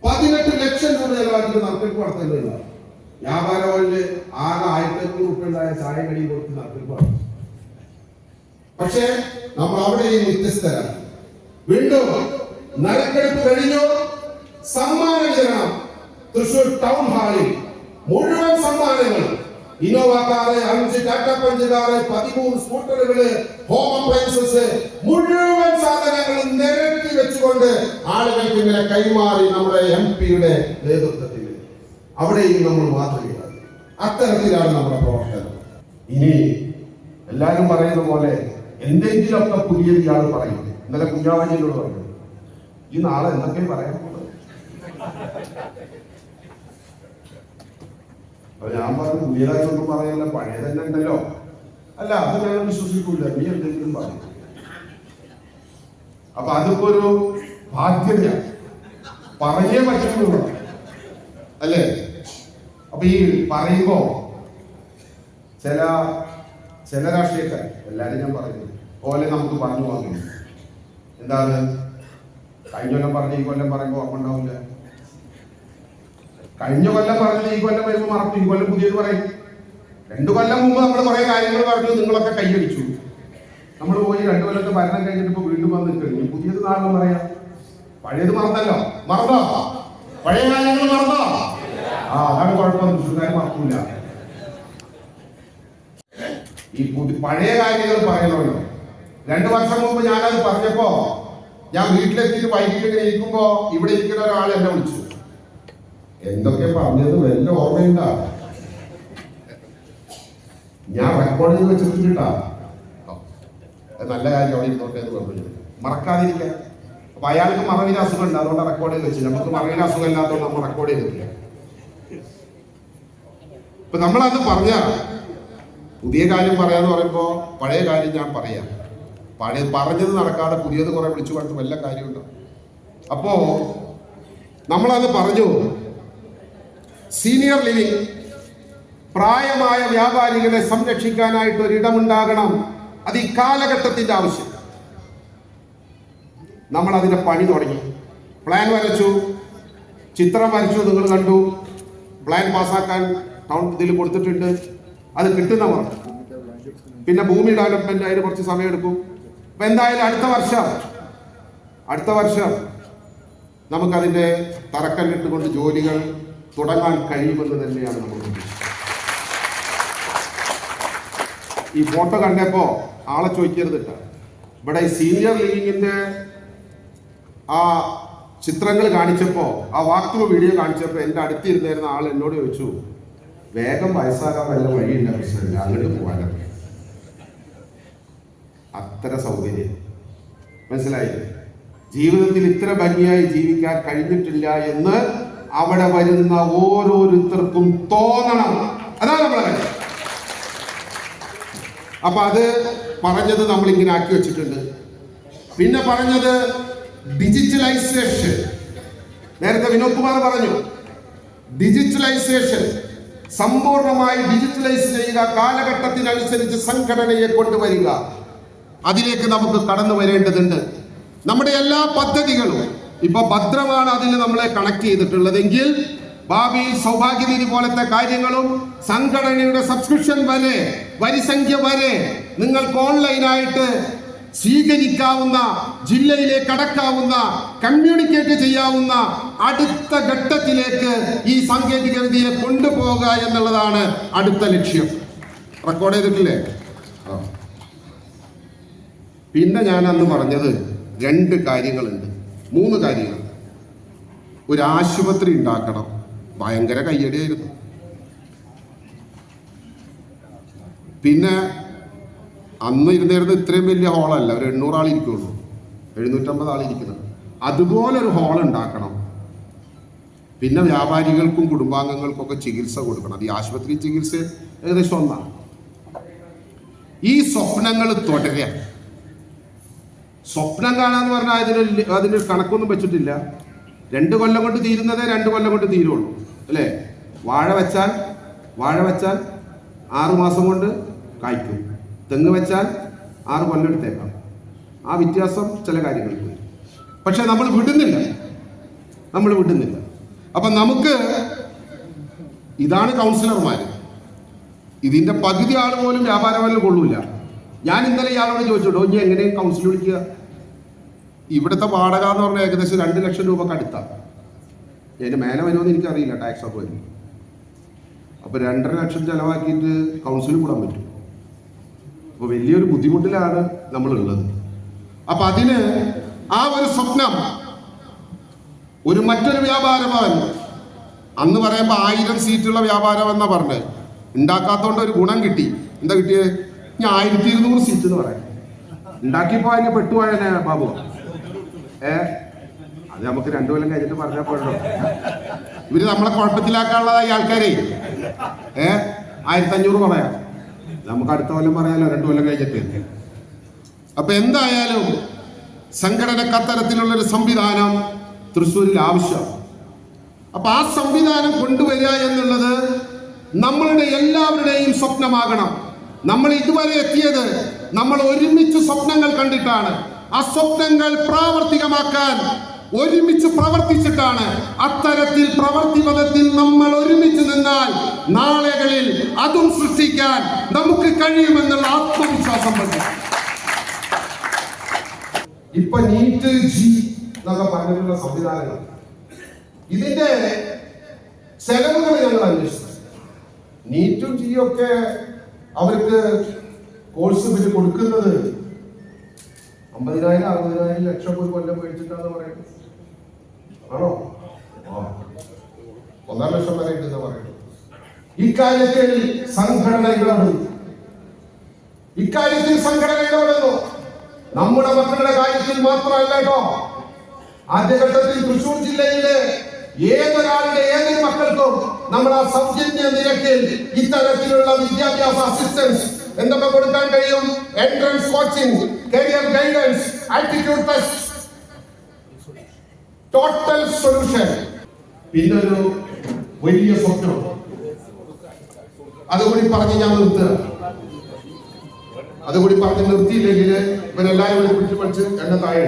18 ലക്ഷം രൂപ ചെലവാക്കി നറുക്കെടുപ്പ് നടത്തേണ്ടത്. വ്യാപാര ഭവനില് ആകെ 1500 രൂപ ഉണ്ടായ ചായ കടി കൊടുത്ത് നറുക്കെടുപ്പ് നടത്തി. പക്ഷേ നമ്മൾ അവിടെയും വ്യത്യസ്തരാണ്. വീണ്ടും നറുക്കെടുപ്പ് കഴിഞ്ഞു. സമ്മാന വിതരണം തൃശൂർ ടൗൺ ഹാളിൽ മുഴുവൻ സമ്മാനങ്ങൾ, Innova car, 5 Tata Punch car, 13 സ്കൂട്ടറുകള്, ഹോം അപ്ലയൻസസ്, മുഴുവൻ സാധനങ്ങളും നിരത്തി വെച്ചുകൊണ്ട് ആളുകൾക്ക് ഇങ്ങനെ കൈമാറി നമ്മുടെ MP-യുടെ നേതൃത്വത്തിൽ. അവിടെയും നമ്മൾ മാതൃകയാണ്. അത്തരത്തിലാണ് നമ്മുടെ പ്രവർത്തനം. ഇനി എല്ലാവരും പറയുന്ന പോലെ എന്തെങ്കിലുമൊക്കെ പുതിയത് ഇയാൾ പറയും. ഇന്നലെ കുഞ്ഞാവാജിയോട് പറഞ്ഞു, ഈ നാളെ എന്തൊക്കെ പറയാൻ പോകുന്നത്. അപ്പൊ ഞാൻ പറഞ്ഞു, പുതിയതായിട്ടൊന്നും പറയല്ല, പഴയ തന്നെ ഉണ്ടല്ലോ. അല്ല, അത് ഞാൻ വിശ്വസിക്കൂല, നീ എന്തെങ്കിലും പറയും. അപ്പൊ അതിപ്പോ ഒരു ബാധ്യത പറഞ്ഞേ പറ്റുള്ളൂ, അല്ലേ? അപ്പൊ ഈ പറയുമ്പോ ചില രാഷ്ട്രീയക്കാർ, എല്ലാരും ഞാൻ പറയുന്നു പോലെ നമുക്ക് പറഞ്ഞു വാങ്ങും. എന്താണ് കഴിഞ്ഞ കൊല്ലം പറഞ്ഞ ഈ കൊല്ലം പറയുമ്പോ ഓർമ്മ ഉണ്ടാവില്ല. കഴിഞ്ഞ കൊല്ലം പറഞ്ഞത് ഈ കൊല്ലം വരുമ്പോൾ മറക്കും, ഈ കൊല്ലം പുതിയത് പറയും. 2 കൊല്ലം മുമ്പ് നമ്മൾ കുറെ കാര്യങ്ങൾ പറഞ്ഞു, നിങ്ങളൊക്കെ കൈയടിച്ചു. നമ്മൾ പോയി 2 കൊല്ലത്തെ ഭരണം കഴിഞ്ഞിട്ട് ഇപ്പൊ വീണ്ടും വന്ന് നിൽക്കുന്നു. പുതിയത് നാളെ പറയാം. പഴയത് മറന്നല്ലോ. മറന്നോ? പഴയ കാര്യങ്ങൾ മറന്നോ? അതാണ് കുഴപ്പം. തൃശ്ശൂർക്കാർ മറക്കൂല. ഈ പഴയ കാര്യങ്ങൾ പറയണമല്ലോ. 2 വർഷം മുമ്പ് ഞാനത് പറഞ്ഞപ്പോ ഞാൻ വീട്ടിലെത്തിയിട്ട് വൈകിട്ട് ഇങ്ങനെ ഇരിക്കുമ്പോ ഇവിടെ ഇരിക്കുന്ന ഒരാൾ എന്നെ വിളിച്ചു. എന്തൊക്കെ പറഞ്ഞത് വല്ല ഓർമ്മയുണ്ടാ? ഞാൻ റെക്കോർഡ് ചെയ്ത് വെച്ചിട്ടുണ്ടാ. നല്ല കാര്യം അവിടെ ഇരുന്നോട്ടെ എന്ന് പറഞ്ഞു, മറക്കാതിരിക്കാൻ. അപ്പൊ അയാൾക്ക് മറവിന് അസുഖം ഉണ്ട്, അതുകൊണ്ട് റെക്കോർഡ് ചെയ്ത് വെച്ചു. നമുക്ക് മറവിന് അസുഖം ഇല്ലാത്തതുകൊണ്ട് നമ്മൾ റെക്കോർഡ് ചെയ്തിട്ടില്ല. ഇപ്പൊ നമ്മളത് പറഞ്ഞ പുതിയ കാര്യം പറയാന്ന് പറയുമ്പോ പഴയ കാര്യം ഞാൻ പറയാം. പറഞ്ഞത് നടക്കാതെ പുതിയത് കുറെ വിളിച്ചു പറഞ്ഞിട്ട് വല്ല കാര്യമുണ്ടോ? അപ്പോ നമ്മളത് പറഞ്ഞു. സീനിയർ ലിവിംഗ്, പ്രായമായ വ്യാപാരികളെ സംരക്ഷിക്കാനായിട്ട് ഒരിടമുണ്ടാകണം. അത് ഈ കാലഘട്ടത്തിന്റെ ആവശ്യം. നമ്മൾ അതിന്റെ പണി തുടങ്ങി. പ്ലാൻ വരച്ചു, ചിത്രം വരച്ചു, നിങ്ങൾ കണ്ടു. പ്ലാൻ പാസ്സാക്കാൻ ടൗൺ ഇതിൽ കൊടുത്തിട്ടുണ്ട്. അത് കിട്ടുന്ന പറഞ്ഞു. പിന്നെ ഭൂമി ഡെവലപ്മെന്റ് അതിന് കുറച്ച് സമയം എടുക്കും. അപ്പൊ എന്തായാലും അടുത്ത വർഷം നമുക്കതിന്റെ തറക്കല്ലിട്ടുകൊണ്ട് ജോലികൾ തുടങ്ങാൻ കഴിയുമെന്ന് തന്നെയാണ് നമ്മൾ. ഈ ഫോട്ടോ കണ്ടപ്പോ ആളെ ചോദിക്കരുതിട്ട. ഇവിടെ ഈ സീനിയർ ലിവിങ്ങിന്റെ ആ ചിത്രങ്ങൾ കാണിച്ചപ്പോ, ആ വാക്തൃ വീഡിയോ കാണിച്ചപ്പോ എന്റെ അടുത്തിരുന്നിരുന്ന ആൾ എന്നോട് ചോദിച്ചു, വേഗം വയസ്സാകാൻ വല്ല വഴിയില്ല പ്രശ്നമില്ല, അങ്ങോട്ട് പോകാനൊക്കെ. അത്ര സൗകര്യം മനസ്സിലായില്ലേ? ജീവിതത്തിൽ ഇത്ര ഭംഗിയായി ജീവിക്കാൻ കഴിഞ്ഞിട്ടില്ല എന്ന് അവിടെ വരുന്ന ഓരോരുത്തർക്കും തോന്നണം. അതാണ് നമ്മളെ കാര്യം. അപ്പൊ അത് പറഞ്ഞത് നമ്മൾ ഇങ്ങനെ ആക്കി വെച്ചിട്ടുണ്ട്. പിന്നെ പറഞ്ഞത് ഡിജിറ്റലൈസേഷൻ. നേരത്തെ വിനോദ് കുമാർ പറഞ്ഞു, ഡിജിറ്റലൈസേഷൻ സമ്പൂർണമായി ഡിജിറ്റലൈസ് ചെയ്യുക, കാലഘട്ടത്തിനനുസരിച്ച് സംഘടനയെ കൊണ്ടുവരിക. അതിലേക്ക് നമുക്ക് കടന്നു വരേണ്ടതുണ്ട്. നമ്മുടെ എല്ലാ പദ്ധതികളും ഇപ്പൊ ഭദ്രമാണ് അതിൽ നമ്മളെ കണക്ട് ചെയ്തിട്ടുള്ളതെങ്കിൽ ഭാവി സൗഭാഗ്യനിധി പോലത്തെ കാര്യങ്ങളും സംഘടനയുടെ സബ്സ്ക്രിപ്ഷൻ വരെ, വരിസംഖ്യ വരെ നിങ്ങൾക്ക് ഓൺലൈനായിട്ട് സ്വീകരിക്കാവുന്ന, ജില്ലയിലേക്ക് അടക്കാവുന്ന, കമ്മ്യൂണിക്കേറ്റ് ചെയ്യാവുന്ന അടുത്ത ഘട്ടത്തിലേക്ക് ഈ സാങ്കേതിക വിദ്യയെ കൊണ്ടുപോകുക എന്നുള്ളതാണ് അടുത്ത ലക്ഷ്യം. റെക്കോർഡ് ചെയ്തിട്ടില്ലേ? പിന്നെ ഞാൻ അന്ന് പറഞ്ഞത് 2 കാര്യങ്ങളുണ്ട്, 3 കാര്യങ്ങൾ. ഒരു ആശുപത്രി ഉണ്ടാക്കണം. ഭയങ്കര കയ്യടിയായിരുന്നു. പിന്നെ അന്ന് ഇരുന്നിരുന്ന ഇത്രയും വലിയ ഹാളല്ല, ഒരു 800 ആൾ ഇരിക്കുള്ളൂ, 750 ആൾ ഇരിക്കുന്നത്. അതുപോലൊരു ഹാൾ ഉണ്ടാക്കണം. പിന്നെ വ്യാപാരികൾക്കും കുടുംബാംഗങ്ങൾക്കൊക്കെ ചികിത്സ കൊടുക്കണം. ഈ ആശുപത്രി ചികിത്സ ഏകദേശം ഒന്നാണ്. ഈ സ്വപ്നങ്ങൾ തുടരുക. സ്വപ്നം കാണാന്ന് പറഞ്ഞാൽ അതിന് കണക്കൊന്നും വെച്ചിട്ടില്ല. 2 കൊല്ലം കൊണ്ട് തീരുന്നതേ 2 കൊല്ലം കൊണ്ട് തീരുള്ളൂ, അല്ലേ? വാഴ വെച്ചാൽ 6 മാസം കൊണ്ട് കായ്ക്കും. തെങ്ങ് വെച്ചാൽ 6 കൊല്ലം എടുത്തേക്കാം. ആ വ്യത്യാസം ചില കാര്യങ്ങളിൽ പോയി. പക്ഷെ നമ്മൾ വിടുന്നില്ല. അപ്പൊ നമുക്ക് ഇതാണ് കൗൺസിലർമാര്. ഇതിന്റെ പകുതി ആൾ പോലും വ്യാപാരമല്ല കൊള്ളൂല. ഞാൻ ഇന്നലെ ഇയാളോട് ചോദിച്ചോട്ടോ ഇനി എങ്ങനെയും കൗൺസിൽ വിളിക്കുക? ഇവിടുത്തെ വാടക എന്ന് പറഞ്ഞാൽ ഏകദേശം 2 ലക്ഷം രൂപക്ക് അടുത്താണ്. അതിന് മേലെ വരുമെന്ന് എനിക്കറിയില്ല, ടാക്സ് ഒക്കെ വരും. അപ്പോൾ 2.5 ലക്ഷം ചിലവാക്കിയിട്ട് കൗൺസിൽ കൂടാൻ പറ്റും. അപ്പോൾ വലിയൊരു ബുദ്ധിമുട്ടിലാണ് നമ്മളുള്ളത്. അപ്പം അതിന് ആ ഒരു സ്വപ്നം മറ്റൊരു വ്യാപാര ഭവൻ അന്ന് പറയുമ്പോൾ 1000 സീറ്റുള്ള വ്യാപാരം എന്നാ പറഞ്ഞത്. ഉണ്ടാക്കാത്തതുകൊണ്ട് ഒരു ഗുണം കിട്ടി. എന്താ കിട്ടിയത്? ഞാൻ 1200 സീറ്റ് എന്ന് പറയാം. ഉണ്ടാക്കിയപ്പോൾ അതിന് പെട്ടുപോയനെ ബാബു. അത് നമുക്ക് 2 കൊല്ലം കഴിഞ്ഞിട്ട് പറഞ്ഞാൽ പോയല്ലോ. ഇവര് നമ്മളെ കുഴപ്പത്തിലാക്കാനുള്ളതായി ആൾക്കാരെ 1500 പറയാം. നമുക്ക് അടുത്ത കൊല്ലം പറയാലോ, 2 കൊല്ലം കഴിഞ്ഞിട്ട്. അപ്പൊ എന്തായാലും സംഘടനക്ക് അത്തരത്തിലുള്ളൊരു സംവിധാനം തൃശ്ശൂരിൽ ആവശ്യം. അപ്പൊ ആ സംവിധാനം കൊണ്ടുവരിക എന്നുള്ളത് നമ്മളുടെ എല്ലാവരുടെയും സ്വപ്നമാകണം. നമ്മൾ ഇതുവരെ എത്തിയത് നമ്മൾ ഒരുമിച്ച് സ്വപ്നങ്ങൾ കണ്ടിട്ടാണ്. ആ സ്വപ്നങ്ങൾ പ്രാവർത്തികമാക്കാൻ ഒരുമിച്ച് പ്രവർത്തിച്ചിട്ടാണ്. അത്തരത്തിൽ പ്രവർത്തിപഥത്തിൽ നമ്മൾ ഒരുമിച്ച് നിന്നാൽ നാളുകളിൽ അതും സൃഷ്ടിക്കാൻ നമുക്ക് കഴിയുമെന്നുള്ള ആത്മവിശ്വാസം മതി. ഇപ്പൊ നീറ്റ് ജി എന്നൊക്കെ പറഞ്ഞിട്ടുള്ള സംവിധാനങ്ങൾ, ഇതിന്റെ ചെലവുകൾ ഞങ്ങൾ അന്വേഷിച്ചു. നീറ്റും ജിയും ഒക്കെ അവർക്ക് കോഴ്സ് ബില്ല് കൊടുക്കുന്നത് 50,000 60,000 ലക്ഷം ഒരു കൊല്ലം മേടിച്ചിട്ടാന്ന് പറയുന്നത്. ആണോ? 1.5 ലക്ഷം വരെ ഉണ്ടെന്ന് പറയുന്നത്. ഇക്കാര്യത്തിൽ സംഘടന ഇടപെടുന്നു. നമ്മുടെ മക്കളുടെ കാര്യത്തിൽ മാത്രമല്ല കേട്ടോ. ആദ്യഘട്ടത്തിൽ തൃശ്ശൂർ ജില്ലയിലെ ഏതൊരു മക്കൾക്കും നമ്മൾ ആ സൗജന്യ നിരക്കിൽ ഇത്തരത്തിലുള്ള വിദ്യാഭ്യാസ അസിസ്റ്റൻസ് എന്തൊക്കെ കൊടുക്കാൻ കഴിയും? Entrance coaching, career guidance, aptitude test, total solution. പിന്നൊരു വലിയ സ്വപ്നം അതുകൂടി പറഞ്ഞ് ഞാൻ നിർത്തിയില്ലെങ്കിൽ ഇവരെല്ലാവരും പിടിച്ചു പഠിച്ച് എന്നെ താഴെ.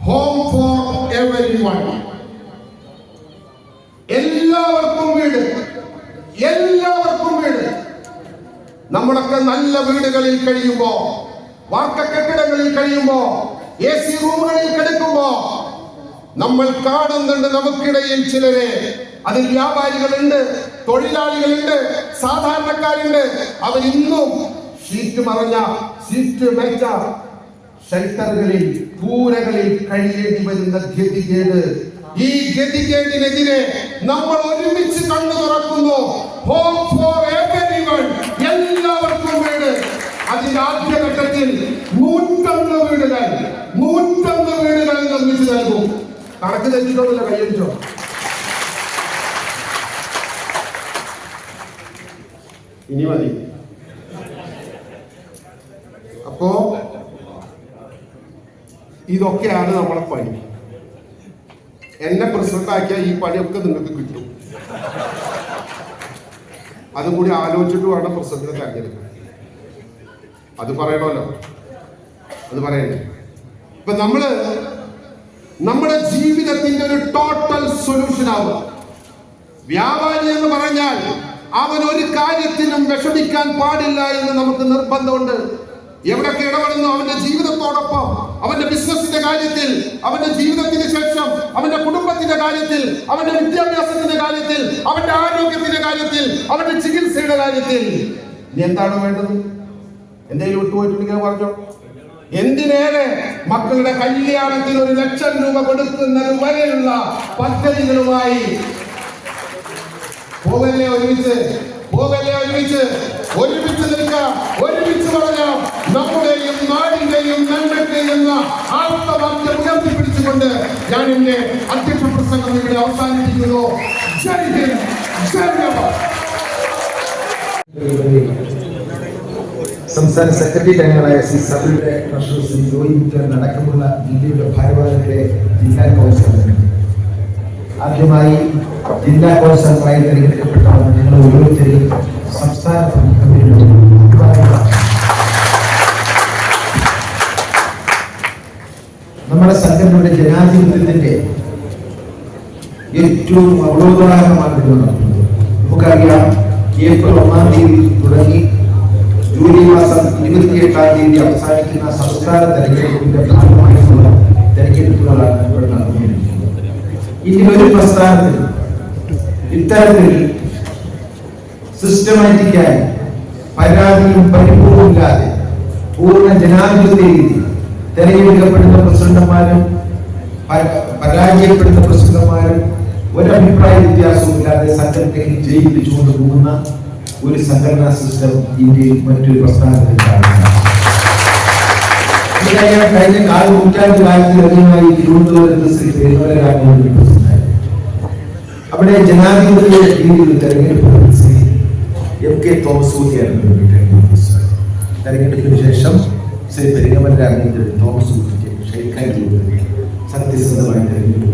ഹോം ഫോർ എവരിവൺ, എല്ലാവർക്കും വീട്. നമ്മളൊക്കെ നല്ല വീടുകളിൽ കഴിയുമ്പോ, വാർക്ക കെട്ടിടങ്ങളിൽ കഴിയുമ്പോ, AC റൂമുകളിൽ കിടക്കുമ്പോ നമ്മൾ കാണുന്നുണ്ട് നമുക്കിടയിൽ ചിലരെ. അതിൽ വ്യാപാരികളുണ്ട്, തൊഴിലാളികളുണ്ട്, സാധാരണക്കാരുണ്ട്. അവരിന്നും ഷീറ്റ് മറഞ്ഞ, ഷീറ്റ് വെച്ച ഷെൽട്ടറുകളിൽ, കൂരകളിൽ കഴിയേണ്ടി വരുന്ന ഗതികേട്. ഈ ഗതികേടിനെതിരെ നമ്മൾ ഒരുമിച്ച് കണ്ണു തുറക്കുന്നു. ഹോം ഫോർ എവരിവൺ, എല്ലാവർക്കും വീട്. അതിന്റെ ആദ്യഘട്ടത്തിൽ 101 വീടുകൾ നിർമ്മിച്ചു നൽകും. കണക്ക് തെറ്റിട്ടൊന്നുമില്ല, കൈയടിച്ചോ. ഇനി മതി. അപ്പോ ഇതൊക്കെയാണ് നമ്മളെ പണി. എന്നെ പ്രസിഡന്റ് ആക്കിയാൽ ഈ പണിയൊക്കെ നിങ്ങൾക്ക് കിട്ടും. അതും കൂടി ആലോചിച്ചിട്ട് വേണം പ്രസിഡന്റിനെ തെരഞ്ഞെടുക്കാൻ. അത് പറയണമല്ലോ, അത് പറയണ്ടേ. ഇപ്പൊ നമ്മുടെ ജീവിതത്തിന്റെ ഒരു ടോട്ടൽ സൊല്യൂഷൻ ആവുക. വ്യാപാരി എന്ന് പറഞ്ഞാൽ അവൻ ഒരു കാര്യത്തിനും വിഷമിക്കാൻ പാടില്ല എന്ന് നമുക്ക് നിർബന്ധമുണ്ട്. എവിടൊക്കെ ഇടപെടുന്നു അവന്റെ ജീവിതത്തോടൊപ്പം, അവന്റെ ബിസിനസിന്റെ കാര്യത്തിൽ, അവന്റെ ജീവിതത്തിന് ശേഷം അവന്റെ കുടുംബത്തിന്റെ കാര്യത്തിൽ, അവന്റെ വിദ്യാഭ്യാസത്തിന്റെ കാര്യത്തിൽ, അവന്റെ ആരോഗ്യത്തിന്റെ കാര്യത്തിൽ, അവന്റെ ചികിത്സയുടെ കാര്യത്തിൽ. ഇനി എന്താണ് വേണ്ടത്? എന്തെങ്കിലും വിട്ടുപോയിട്ടുണ്ടെങ്കിൽ പറഞ്ഞോ. എന്തിനേറെ മക്കളുടെ കല്യാണത്തിന് 1 ലക്ഷം രൂപ കൊടുക്കുന്നത് വരെയുള്ള പദ്ധതികളുമായി പോകല്ലേ ഒരുമിച്ച് നിൽക്കാം, ഒരുമിച്ച് പറയാം. നമ്മുടെയും നാടിന്റെയും നന്മയ്ക്ക് എന്ന ആത്മവാക്യം ഉയർത്തിപ്പിടിച്ചുകൊണ്ട് ഞാൻ എന്റെ അധ്യക്ഷ പ്രസംഗം ഇവിടെ അവസാനിപ്പിക്കുന്നു. ജയ് ഹിന്ദ്, ജയ് ജവാൻ. സംസ്ഥാന സെക്രട്ടറി അംഗങ്ങളായ ശ്രീ സഭയുടെ ട്രഷറർ ശ്രീ ജോയി വിക്ടർ അടക്കമുള്ള ജില്ലയുടെ ഭാരവാഹികളെ ജില്ലാ കൗൺസിൽ, ആദ്യമായി ജില്ലാ കൗൺസിലറായി തിരഞ്ഞെടുക്കപ്പെട്ടവർ ഞങ്ങൾ ഓരോരുത്തരെയും സംസ്ഥാന നമ്മുടെ സംഘടനയുടെ ജനാധിപത്യത്തിന്റെ ഏറ്റവും അവലോകനമാണ് നടത്തുന്നത്. നമുക്കറിയാം, ഏപ്രിൽ 1-ാം തീയതി തുടങ്ങി ജൂലൈ മാസം 28-ാം തീയതി അവസാനിക്കുന്ന സംസ്ഥാന തെരഞ്ഞെടുപ്പിന്റെ ഭാഗമായിട്ടുള്ള തെരഞ്ഞെടുപ്പുകളാണ് ഇവിടെ നടന്നുകൊണ്ടിരിക്കുന്നത്. ഇനി ഒരു പ്രസ്ഥാനത്തിൽ ഇത്തരത്തിൽ സിസ്റ്റമാറ്റിക്കായി പരാതിയും പരിഭവമില്ലാതെ പൂർണ്ണ ജനാധിപത്യ രീതി തെരഞ്ഞെടുക്കപ്പെടുന്ന പ്രസിഡന്റുമാരും പരാജയപ്പെടുന്ന പ്രസിഡന്റുമാരും ഒരഭിപ്രായ വ്യത്യാസവുമില്ലാതെ സംഘടനയ്ക്ക് ജയിപ്പിച്ചുകൊണ്ട് പോകുന്ന ഒരു സംഘടനാ സിസ്റ്റം ഇന്ത്യയിൽ മറ്റൊരു പ്രസ്ഥാനത്തിൽ കാണുന്നു. കഴിഞ്ഞ നൂറ്റാണ്ട് കാലത്തിലധികമായി തിരുവനന്തപുരത്ത് ശ്രീ പെരുമാറായിരുന്നു. അവിടെ ജനാധിപത്യ രീതിയിൽ തെരഞ്ഞെടുപ്പ് ശ്രീ MK തോമസ് ഊട്ടിയായിരുന്നു തെരഞ്ഞെടുപ്പിന് ശേഷം ശ്രീ പെരിങ്ങമലരാമൻ തോമസ് ഊട്ടിക്ക് ക്ഷണിക്കാൻ സത്യസന്ധമായി തെരഞ്ഞെടുപ്പ്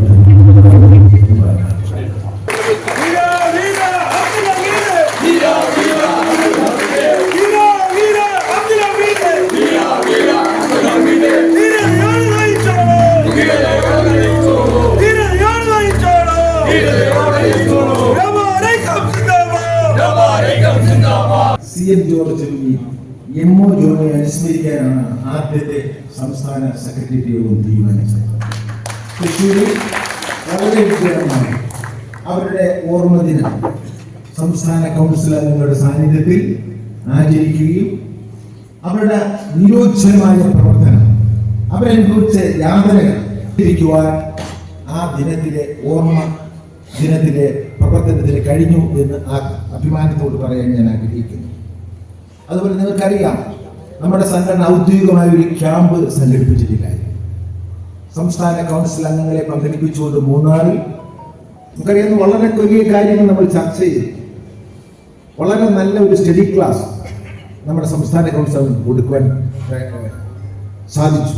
CM ജോർജ് MO ജോണിനെ അനുസ്മരിക്കാനാണ് ആദ്യത്തെ സംസ്ഥാന സെക്രട്ടേറിയറ്റ് യോഗം തീരുമാനിച്ചത്. തൃശ്ശൂരിൽ വളരെ വിജയമാണ് അവരുടെ ഓർമ്മ ദിനം സംസ്ഥാന കൗൺസിൽ അംഗങ്ങളുടെ സാന്നിധ്യത്തിൽ ആചരിക്കുകയും അവരുടെ നിരോധനമായ പ്രവർത്തനം അവരനുഭവിച്ച യാതനകൾ തിരിക്കുവാൻ ആ ദിനത്തിലെ ഓർമ്മ ദിനത്തിലെ പ്രവർത്തനത്തിന് കഴിഞ്ഞു എന്ന് ആ അഭിമാനത്തോട് പറയാൻ ഞാൻ ആഗ്രഹിക്കുന്നു. അതുപോലെ നിങ്ങൾക്കറിയാം, നമ്മുടെ സംഘടന ഔദ്യോഗികമായ ഒരു ക്യാമ്പ് സംഘടിപ്പിച്ചിട്ടില്ലായിരുന്നു. സംസ്ഥാന കൗൺസിൽ അംഗങ്ങളെ പങ്കെടുപ്പിച്ചുകൊണ്ട് മൂന്നാറിൽ നമുക്കറിയാവുന്ന വളരെ വലിയ കാര്യങ്ങൾ നമ്മൾ ചർച്ച ചെയ്തു. വളരെ നല്ല ഒരു സ്റ്റഡി ക്ലാസ് നമ്മുടെ സംസ്ഥാന കൗൺസിൽ കൊടുക്കുവാൻ സാധിച്ചു.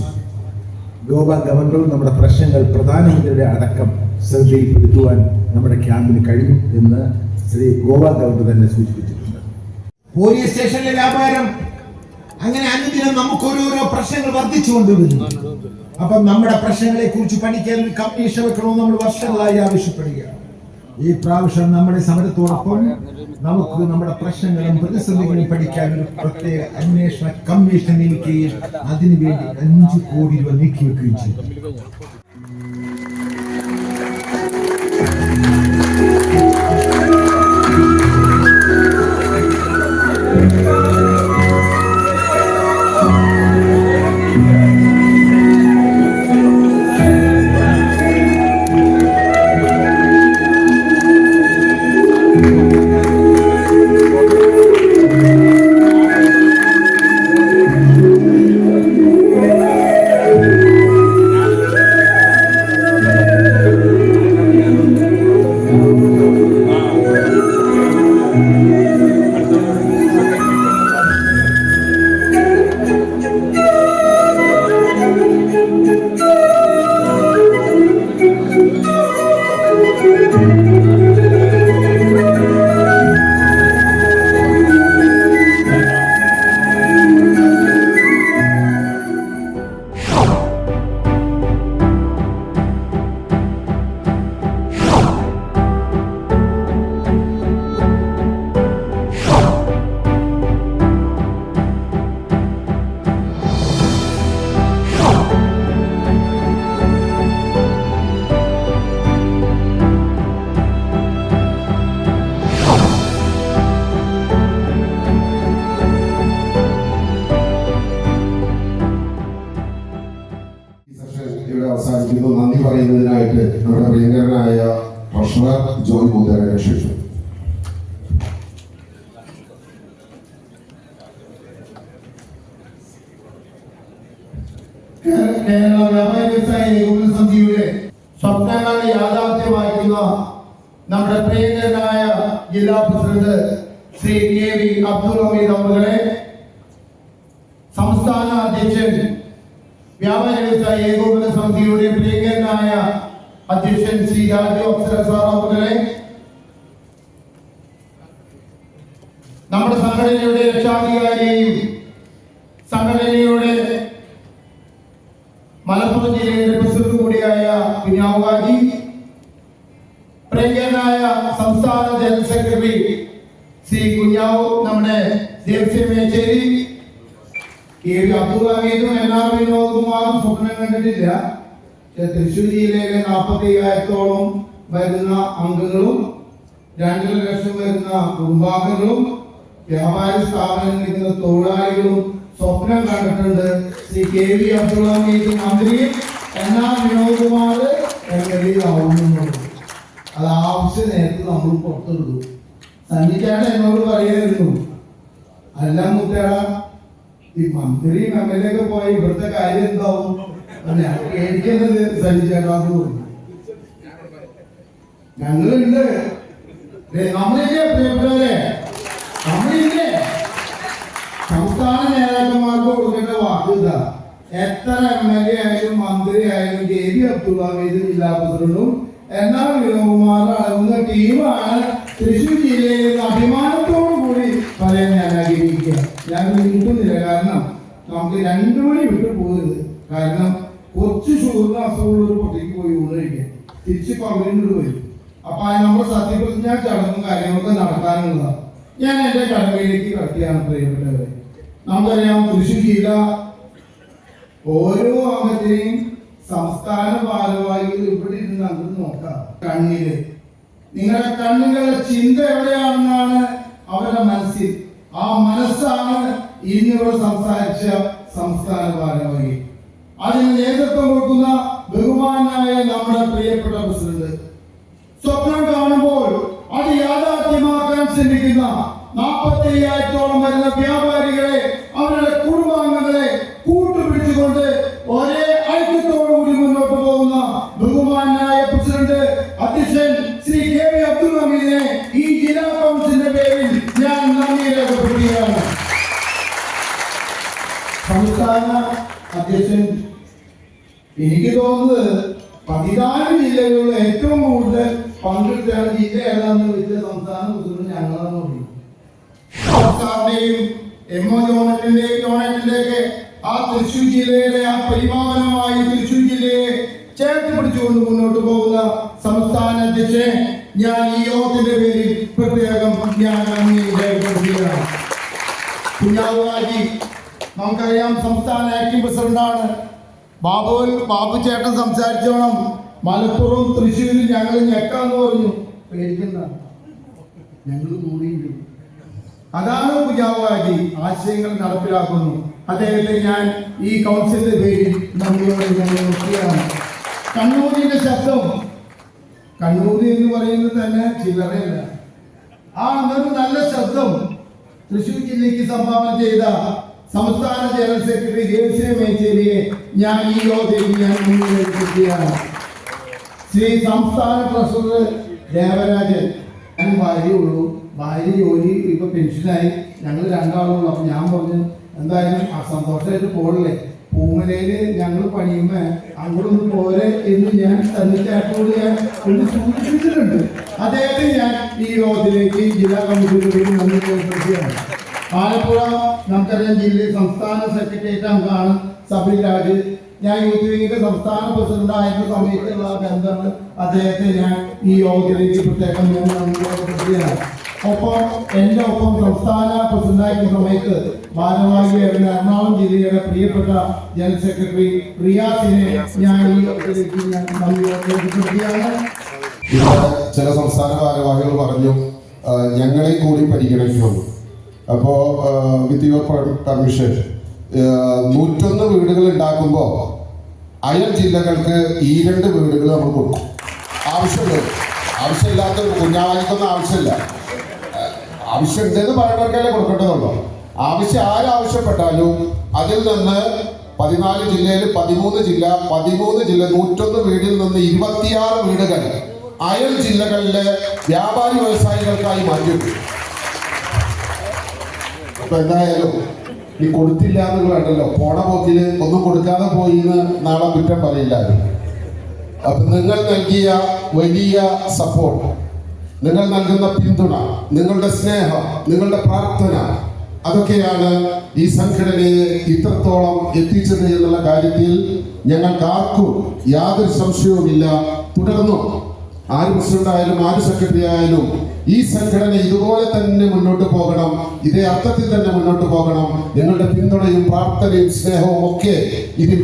ഗോവ ഗവർണർ നമ്മുടെ പ്രശ്നങ്ങൾ പ്രധാനമന്ത്രിയുടെ അടക്കം ശ്രദ്ധയിൽപ്പെടുത്തുവാൻ നമ്മുടെ ക്യാമ്പിന് കഴിഞ്ഞു എന്ന് ശ്രീ ഗോവ ഗവർണർ തന്നെ സൂചിപ്പിച്ചിട്ടുണ്ട്. പോലീസ് സ്റ്റേഷനിലെ വ്യാപാരം അങ്ങനെ അനുദിനം നമുക്ക് ഓരോരോ പ്രശ്നങ്ങൾ വർദ്ധിച്ചുകൊണ്ടിരുന്നു. അപ്പം നമ്മുടെ പ്രശ്നങ്ങളെ കുറിച്ച് പഠിക്കാൻ ഒരു കമ്മീഷൻ വെക്കണമെന്ന് നമ്മൾ വർഷങ്ങളായി ആവശ്യപ്പെടുകയാണ്. ഈ പ്രാവശ്യം നമ്മുടെ സമരത്തോടൊപ്പം നമുക്ക് നമ്മുടെ പ്രശ്നങ്ങളും പ്രതിസന്ധികളും പഠിക്കാൻ ഒരു പ്രത്യേക അന്വേഷണ കമ്മീഷൻ നിയമിക്കുകയും അതിനുവേണ്ടി 5 കോടി രൂപ നീക്കിവെക്കുകയും ചെയ്തു. അവസാനിക്കുന്നു. നന്ദി പറയുന്നതിനായിട്ട് നമ്മുടെ പ്രിയങ്കരനായ ട്രഷറർ ജോയ് മൂതേരനെ ക്ഷണിച്ചു. കേരള വ്യാപാരി വ്യവസായ ഏകോപന സമിതിയുടെ സ്വപ്നങ്ങളെ യാഥാർത്ഥ്യമാക്കുന്ന നമ്മുടെ പ്രിയങ്കരനായ ജില്ലാ പ്രസിഡന്റ് ശ്രീ KV അബ്ദുൽ ഹമീദ് അവരുടെ, സംസ്ഥാന അധ്യക്ഷൻ വ്യാപാരി വ്യവസായ ഏകോപന സമിതിയുടെ പ്രിയങ്കരനായ അധ്യക്ഷൻ ശ്രീ രാജു അഫ്സർ സാർ അവരുടെ, നമ്മുടെ സംഘടനയുടെ രക്ഷാധികാരിയെയും സംഘടനയുടെ മലപ്പുറം ജില്ലയുടെ പ്രസിഡന്റ് കൂടിയായ കുഞ്ഞാവുകാജി, പ്രിയങ്കരനായ സംസ്ഥാന ജനറൽ സെക്രട്ടറി ശ്രീ കുഞ്ഞാവു, നമ്മുടെ ദേവസ്വം മേച്ചേരി KV അബ്ദുൽ ഹമീദും NR വിനോദ്കുമാറും സ്വപ്നം കണ്ടിട്ടില്ല. തൃശ്ശൂർ ജില്ലയിലെ 45,000-ഓളം വരുന്ന അംഗങ്ങളും 2 ലക്ഷം വരുന്ന കുടുംബാംഗങ്ങളും വ്യാപാര സ്ഥാപനങ്ങളിൽ തൊഴിലാളികളും സ്വപ്നം കണ്ടിട്ടുണ്ട്. ശ്രീ KV അബ്ദുൽ ഹമീദ് മന്ത്രിയും NR വിനോദ്കുമാർ MLA ആവുന്നുള്ളൂ. അത് ആവശ്യ നേരത്ത് നമ്മൾ പുറത്തെടുക്കും. സന്നിച്ചാട്ടൻ എന്നോട് പറയായിരുന്നു, അല്ല മുത്തേട ഈ മന്ത്രിയും MLA ഒക്കെ പോയി ഇവിടുത്തെ കാര്യം എന്താവും ഞാൻ കേൾക്കുന്നത്. സന്നിച്ചാട്ടാന്ന് പറഞ്ഞു ഞങ്ങളുണ്ട്, നമ്മളില്ലേ പ്രിയപ്പെട്ടവരെ, നമ്മളില്ലേ സംസ്ഥാന നേതാക്കന്മാർക്ക് കൊടുക്കേണ്ട വാക്കുക. എത്ര MLA ആയാലും മന്ത്രി ആയാലും KV അബ്ദുൽ ഹമീദ് ജില്ലാ പ്രസിഡന്റും NR വിനോദ്കുമാർ അടങ്ങുന്ന ടീമാണ് തൃശ്ശൂർ ജില്ലയിൽ അഭിമാനത്തോടു കൂടി പറയാൻ ഞാൻ ആഗ്രഹിക്കുക. ഞാൻ നീട്ടുന്നില്ല, കാരണം നമുക്ക് 2 മണി വിട്ടു പോകരുത്. കാരണം കുറച്ച് ഷൂറിന് അസുഖമുള്ള ഒരു കുട്ടിക്ക് പോയി ഊണ് കഴിക്കാൻ തിരിച്ച് പകലിനോട് വരും. അപ്പൊ നമ്മുടെ സത്യപ്രതിജ്ഞ ചടങ്ങും കാര്യങ്ങളൊക്കെ നടത്താനുള്ളതാണ്. ഞാൻ എന്റെ കടമയിലേക്ക് കടത്തിയാണ് പ്രിയപ്പെട്ടവരെ. നമുക്കറിയാം തൃശ്ശൂർ ജില്ല ഓരോ അംഗത്തെയും സംസ്ഥാന ഭാരവാഹികൾ ഇവിടെ ഇരുന്ന് നമുക്ക് നോക്കാം. കണ്ണില് നിങ്ങളുടെ കണ്ണുകളുടെ ചിന്ത എവിടെയാണെന്നാണ് അവരുടെ മനസ്സിൽ. ആ മനസ്സാണ് ഇന്നിവിടെ സംസാരിച്ച സംസ്ഥാന ഭാരവാഹി. അതിന് നേതൃത്വം കൊടുക്കുന്ന ബഹുമാനായ നമ്മുടെ പ്രിയപ്പെട്ട പ്രസിഡന്റ്. സ്വപ്നം കാണുമ്പോൾ അത് യാഥാർത്ഥ്യമാക്കാൻ ശ്രമിക്കുന്ന 45,000-ഓളം വരുന്ന വ്യാപാരികളെ, അവരുടെ കുടുംബാംഗങ്ങളെ കൂട്ടുപിടിച്ചുകൊണ്ട് ഒരേ ഐക്യത്തോടുകൂടി മുന്നോട്ട് പോകുന്ന ബഹുമാനായ പ്രസിഡന്റ് അധ്യക്ഷൻ ശ്രീ KV അബ്ദുൽ ഹമീദിനെ ഈ ജില്ലാ കൗൺസിലിന്റെ പേരിൽ ഞാൻ നന്ദി രേഖപ്പെടുത്തുകയാണ്. സംസ്ഥാന അധ്യക്ഷൻ എനിക്ക് തോന്നുന്നത് 14 ജില്ലകളിലുള്ള ഏറ്റവും കൂടുതൽ പങ്കെടുത്ത ജില്ല ഏതാണെന്ന് വെച്ചാൽ സംസ്ഥാന പ്രസിഡന്റ് ഞങ്ങളാണെന്ന് പറയും. MO ജോണറ്റിന്റെയൊക്കെ ആ തൃശ്ശൂർ ജില്ലയുടെ ആ പരിപാവനമായി തൃശ്ശൂർ ജില്ലയെ ചേർത്ത് പിടിച്ചുകൊണ്ട് മുന്നോട്ട് പോകുന്ന സംസ്ഥാന അധ്യക്ഷനെ ഞാൻ ഈ യോഗത്തിന്റെ പേരിൽ പ്രത്യേകം ഞാൻ നന്ദി രേഖപ്പെടുത്തുകയാണ്. കുഞ്ഞാവുകാരി നമുക്കറിയാം സംസ്ഥാന ആക്ടിംഗ് പ്രസിഡന്റാണ്. ബാബു ചേട്ടൻ സംസാരിച്ചോണം മലപ്പുറം തൃശ്ശൂരിൽ ഞങ്ങൾ ഞെക്കാന്ന് പറഞ്ഞു. പേടിക്കണ്ട, ഞങ്ങൾ കൂടിയുണ്ട്. അതാണ് കുഞ്ഞാവുകാരി ആശയങ്ങൾ നടപ്പിലാക്കുന്നു. അദ്ദേഹത്തെ ഞാൻ ഈ കൗൺസിലിന്റെ പേരിൽ നന്ദിയോടെ നോക്കുകയാണ്. കണ്ണൂരിന്റെ ശബ്ദം, കണ്ണൂരി എന്ന് പറയുന്നത് തന്നെ ചില്ലറയല്ല. ആ അന്നൊരു നല്ല ശബ്ദം തൃശ്ശൂർ ജില്ലയ്ക്ക് സംഭാവന ചെയ്ത സംസ്ഥാന ജനറൽ സെക്രട്ടറി ദേവസ്വം മേച്ചേരിയെ ഞാൻ ഈ യോഗത്തിൽ ഞാൻ മുന്നിലെത്തിക്കുകയാണ്. ശ്രീ സംസ്ഥാന ട്രഷറർ ദേവരാജൻ, ഞാൻ ഭാര്യയുള്ളൂ, ഭാര്യ ജോലി ഇപ്പൊ പെൻഷനായി, ഞങ്ങൾ 2 ആളുള്ളൂ. അപ്പൊ ഞാൻ പറഞ്ഞു എന്തായാലും സന്തോഷമായിട്ട് പോകല്ലേ, പൂമലയില് ഞങ്ങൾ പണിയുമ്പോ അങ്ങോട്ടൊന്ന് പോരെ എന്ന് ഞാൻ തന്നിട്ടാട്ടോട് ഞാൻ ഒന്ന് സൂചിപ്പിച്ചിട്ടുണ്ട്. അദ്ദേഹത്തെ ഞാൻ ഈ യോഗത്തിലേക്ക് ജില്ലാ കമ്മിറ്റിയുടെ നന്ദി രേഖപ്പെടുത്തുകയാണ്. ആലപ്പുഴ നമുക്കറിയാം ജില്ലയിൽ സംസ്ഥാന സെക്രട്ടേറിയറ്റ് അംഗമാണ് സബിൽ രാജ്. ഞാൻ യൂത്ത് വിംഗിന്റെ സംസ്ഥാന പ്രസിഡന്റ് ആയിരുന്ന സമയത്തുള്ള ബന്ധമാണ്. അദ്ദേഹത്തെ ഞാൻ ഈ യോഗത്തിലേക്ക് പ്രത്യേകം നന്ദി രേഖപ്പെടുത്തുകയാണ്. ഒപ്പം എൻ്റെ ഒപ്പം സംസ്ഥാന പ്രസിഡന്റായിരുന്ന സമയത്ത് ഭാരവാഹിയായിരുന്ന എറണാകുളം ജില്ലയുടെ പ്രിയപ്പെട്ട ജനറൽ സെക്രട്ടറി റിയാസിനെ ഞാൻ ഈ യോഗത്തിലേക്ക് ഞാൻ നന്ദി രേഖപ്പെടുത്തുകയാണ്. ചില സംസ്ഥാന ഭാരവാഹികൾ പറഞ്ഞു ഞങ്ങളെ കൂടി പരിഗണിക്കണം. അപ്പോൾ വിത്ത് യുവർ പെർമിഷൻ 101 വീടുകൾ ഉണ്ടാക്കുമ്പോൾ അയൽ ജില്ലകൾക്ക് ഈ 2 വീടുകൾ നമ്മൾ കൊടുക്കും. ആവശ്യമില്ലാത്ത കുഞ്ഞാവാലിക്കൊന്നും ആവശ്യമില്ല. ആവശ്യമുണ്ടെന്ന് പറയുന്നവർക്കല്ലേ കൊടുക്കേണ്ടതുള്ളൂ. ആരാവശ്യപ്പെട്ടാലും അതിൽ നിന്ന് 14 ജില്ലയിൽ 13 ജില്ല 101 വീടിൽ നിന്ന് 26 വീടുകൾ അയൽ ജില്ലകളിലെ വ്യാപാരി വ്യവസായികൾക്കായി മാറ്റിവെക്കും. അപ്പൊ എന്തായാലും ഈ കൊടുത്തില്ല എന്നുള്ളതല്ലോ, പോണ പോക്കില് ഒന്നും കൊടുക്കാതെ പോയി എന്ന് നാളെ കുറ്റം പറയില്ല. അപ്പൊ നിങ്ങൾ നൽകിയ വലിയ സപ്പോർട്ട്, നിങ്ങൾ നൽകുന്ന പിന്തുണ, നിങ്ങളുടെ സ്നേഹം, നിങ്ങളുടെ പ്രാർത്ഥന, അതൊക്കെയാണ് ഈ സംഘടനയെ ഇത്രത്തോളം എത്തിച്ചത് എന്നുള്ള കാര്യത്തിൽ ഞങ്ങൾക്ക് ആർക്കും യാതൊരു സംശയവുമില്ല. തുടർന്നും ആര് പ്രസിഡന്റ് ആയാലും ആര് സെക്രട്ടറി ആയാലും ഈ സംഘടന ഇതുപോലെ തന്നെ മുന്നോട്ട് പോകണം, ഇതേ അർത്ഥത്തിൽ തന്നെ മുന്നോട്ട് പോകണം. നിങ്ങളുടെ പിന്തുണയും പ്രാർത്ഥനയും സ്നേഹവും ഒക്കെ ഇതിൽ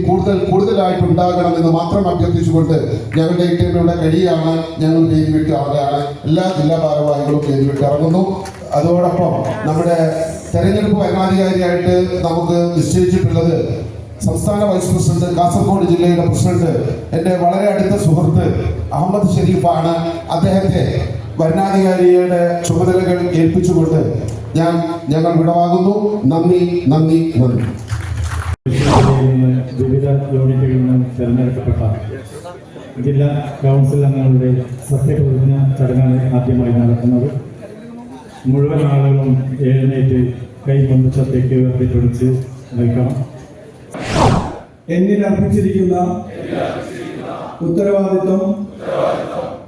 കൂടുതലായിട്ട് ഉണ്ടാകണം എന്ന് മാത്രം അഭ്യർത്ഥിച്ചുകൊണ്ട് ഞങ്ങളുടെ ടീമിലൂടെ കഴിയാണ് ഞങ്ങൾ വേദി വിട്ട് അവിടെയാണ് എല്ലാ ജില്ലാ ഭാരവാഹികളും വേദി വിട്ട് ഇറങ്ങുന്നു. അതോടൊപ്പം നമ്മുടെ തെരഞ്ഞെടുപ്പ് ഭരണാധികാരിയായിട്ട് നമുക്ക് നിശ്ചയിച്ചിട്ടുള്ളത് സംസ്ഥാന വൈസ് പ്രസിഡന്റ്, കാസർഗോഡ് ജില്ലയുടെ പ്രസിഡന്റ്, എൻ്റെ വളരെ അടുത്ത സുഹൃത്ത് അഹമ്മദ് ഷെരീഫാണ്. അദ്ദേഹത്തെ ഭരണാധികാരിയുടെ ചുമതലകൾ ഏൽപ്പിച്ചുകൊണ്ട് ഞങ്ങൾ വിടവാകുന്നു. നന്ദി. വിവിധ യൂണിറ്റുകളിൽ നിന്ന് തെരഞ്ഞെടുക്കപ്പെട്ട ജില്ലാ കൗൺസിൽ അംഗങ്ങളുടെ സത്യപ്രതിജ്ഞ ചടങ്ങാണ് ആദ്യമായി നടക്കുന്നത്. മുഴുവൻ ആളുകളും എഴുന്നേറ്റ് കൈ മുൻവശത്തേക്ക് ഉയർത്തിപ്പിടിച്ച് നിൽക്കണം. എന്നിൽ അർപ്പിച്ചിരിക്കുന്ന ഉത്തരവാദിത്വം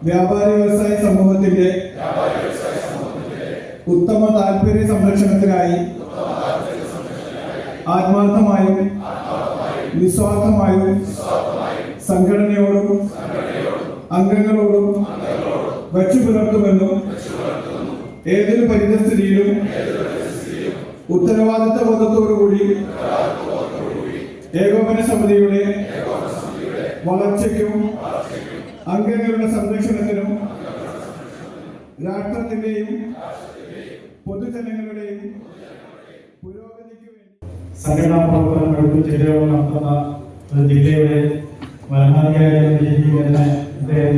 വ്യാപാര വ്യവസായ സമൂഹത്തിന്റെ ഉത്തമ താല്പര്യ സംരക്ഷണത്തിനായി ആത്മാർത്ഥമായും നിസ്വാർത്ഥമായും സംഘടനയോടും അംഗങ്ങളോടും വച്ചു പുലർത്തുമെന്നും ഏതൊരു പരിതസ്ഥിതിയിലും ഉത്തരവാദിത്വ ബോധത്തോടുകൂടി ഏകോപന സമിതിയുടെ വളർച്ചയ്ക്കും അംഗങ്ങളുടെ സംരക്ഷണത്തിനും രാഷ്ട്രത്തിന്റെയും പൊതുജനങ്ങളുടെയും പുരോഗതിക്ക് വേണ്ടി സംഘടനാ പ്രവർത്തനങ്ങൾക്ക് ജില്ലകൾ നടത്തുന്ന ജില്ലയുടെ ഭരണാധികാരി എന്ന രീതിയിൽ തന്നെ ഇദ്ദേഹം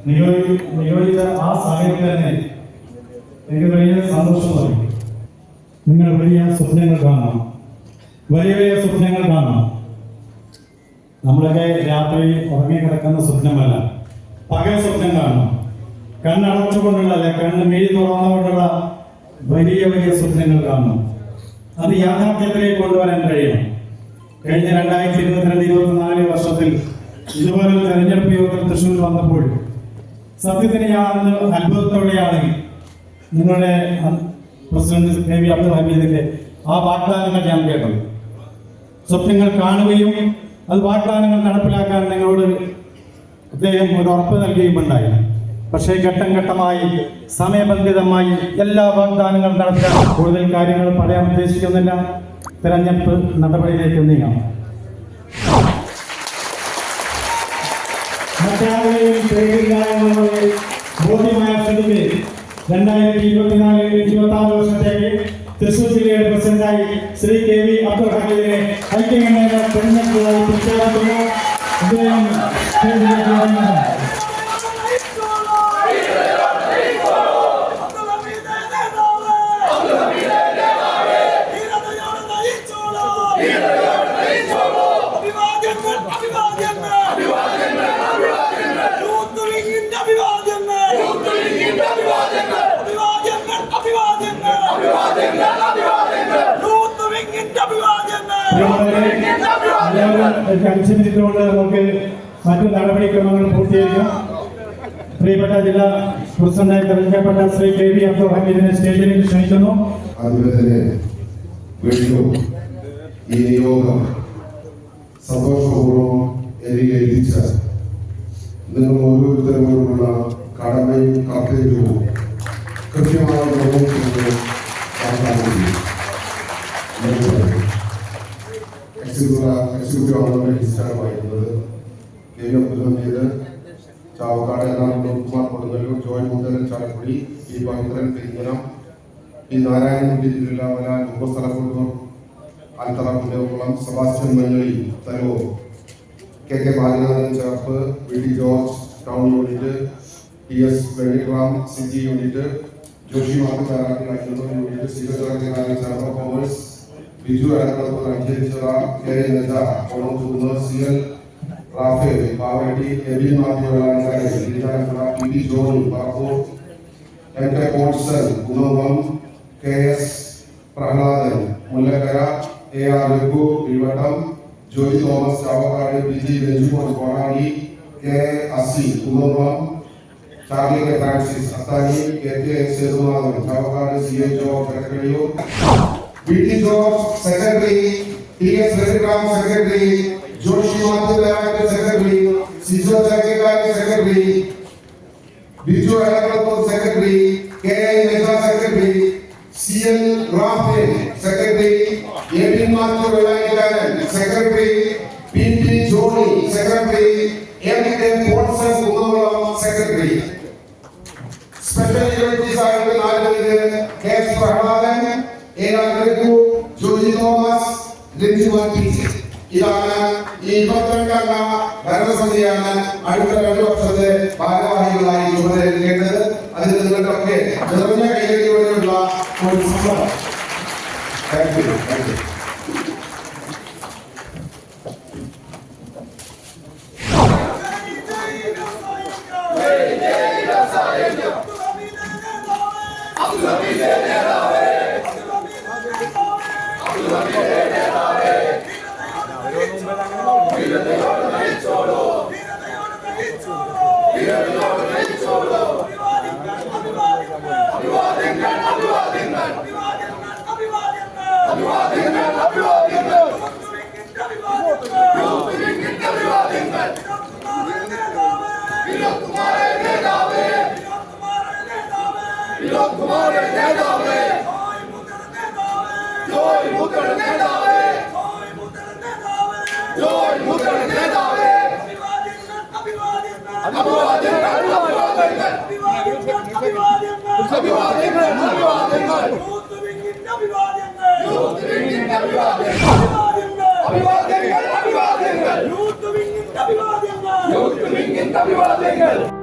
നിയോഗിച്ച ആ സമയത്ത് തന്നെ എനിക്ക് വലിയ സന്തോഷം തോന്നി. നിങ്ങൾ വലിയ സ്വപ്നങ്ങൾ കാണണം, വലിയ സ്വപ്നങ്ങൾ കാണണം. നമ്മളൊക്കെ രാത്രി ഉറങ്ങിക്കിടക്കുന്ന സ്വപ്നമല്ല, പകൽ സ്വപ്നം കാണണം. കണ്ണടച്ചുകൊണ്ടുള്ള അല്ലെ കണ്ണ് മെഴി തുറന്നുകൊണ്ടുള്ള വലിയ സ്വപ്നങ്ങൾ കാണണം. അത് യാഥാർത്ഥ്യത്തിലേക്ക് കൊണ്ടുവരാൻ കഴിയണം. കഴിഞ്ഞ 2022-24 വർഷത്തിൽ ഇതുപോലൊരു തെരഞ്ഞെടുപ്പ് യോഗത്തിൽ തൃശ്ശൂർ വന്നപ്പോൾ സത്യത്തിന് ഞാൻ അത്ഭുതത്തോടെയാണ് നിങ്ങളുടെ പ്രസിഡന്റ് KV അബ്ദുൽ ഹമീദിന്റെ ആ വാഗ്ദാനങ്ങൾ ഞാൻ കേട്ടത്. സ്വപ്നങ്ങൾ കാണുകയും അത് വാഗ്ദാനങ്ങൾ നടപ്പിലാക്കാൻ നിങ്ങളോട് അദ്ദേഹം ഒരു ഉറപ്പ് നൽകുകയുമുണ്ടായി. പക്ഷേ ഘട്ടം ഘട്ടമായി സമയബന്ധിതമായി എല്ലാ വാഗ്ദാനങ്ങളും നടത്താൻ കൂടുതൽ കാര്യങ്ങൾ പറയാൻ ഉദ്ദേശിക്കുന്നില്ല. തെരഞ്ഞെടുപ്പ് നടപടിയിലേക്ക് നീങ്ങാം. മറ്റാരുടെയും പേരില്ല എന്നുള്ളത് ബോധ്യമായ സ്ഥിതിക്ക് 2024-26 വർഷത്തേക്ക് തൃശൂർ ജില്ലയുടെ പ്രസിഡന്റായി ശ്രീ KV അബ്ദുൽ ഹമീദിനെ ഐക്യകണ്ഠേന തെരഞ്ഞെടുപ്പുമായി പ്രഖ്യാപിക്കുന്നു. അദ്ദേഹം അനുസരിച്ചുകൊണ്ട് നമുക്ക് മറ്റു നടപടിക്രമങ്ങൾ പൂർത്തീകരിക്കാം. പ്രിയപ്പെട്ട ജില്ലാ പ്രസിഡന്റായി തെരഞ്ഞെടുക്കപ്പെട്ട ശ്രീ KV അബ്ദുൽ ഹമീദിനെ സ്റ്റേജിലേക്ക് ക്ഷണിക്കുന്നു. അതുപോലെ തന്നെ വീണ്ടും ഈ നിയോഗം സന്തോഷപൂർവ്വം എനിക്ക് ഏൽപ്പിച്ച നിങ്ങൾ ഓരോരുത്തരോടുള്ള കടമയും കർത്തവ്യവും കൃത്യമായി നിർവഹിക്കുന്നത് ഡിസ്റ്റാർബായിരുന്നത് KV അബ്ദുൽ ഹമീദ്, ചാവക്കാട്, കുമാർ കൊടുങ്ങല്ലൂർ, ജോയ് മുതലൻ, ചാലക്കുടി, ഈ പവിത്രൻ, പെരിങ്ങനം, ഈ നാരായണൻകുട്ടി ജില്ലയിലെ ഉപസ്ഥലക്കൊണ്ടൂർ, Aalthara, Kunnekulam, Sebastian Manjali, Tharoor, KK Balanathan Cherpu, VD George town unit, TS Vellikulam CG unit, Joshi market unit, Cherpu commerce, Biju Adakkalath Ancherichira, KA Naja, ഓണത്തൂന്ന്, CL Raphael, Pavatti, Ebin Mathew PD Johnny, Parappur, MK കോൺസൽ, Kunnolam, KS Prahladan, Mullakkara, AR Raghu, Evattam, Joy Thomas, Chavakkad, PG Ranjumon, Kodadi, KA Asi, Kunnolam, Charlie K Francis, Athani, KK Sethunathan, Chavakkad, CA George, Karakkadiyur, VD George secretary, TS Vellikulam secretary, Joshi Mathew secretary, Sijo secretary, Biju Alakkalathur secretary, KI Megha secretary, CL Raphael secretary, Ebin Mathew Vellanikkaran secretary, PP Johnny secretary, MK Paulson Kunnamkulam secretary. Special secretaries ആയിട്ട് 4 പേര്: KS Prahladan, AR Raghu, Joji Thomas, Ranjuman PC. ഇതാണ് ഈ 22 അംഗ ഭരണസമിതിയാണ് അടുത്ത 2 വർഷത്തെ ഭാരവാഹികളായി ചുമതലയേൽക്കേണ്ടത്. അതിന് നിങ്ങളുടെയൊക്കെ നിറഞ്ഞ കൈകളിലൂടെയുള്ള ഒരു സമ്മതം. Thank you. അഭിവാദ്യങ്ങൾ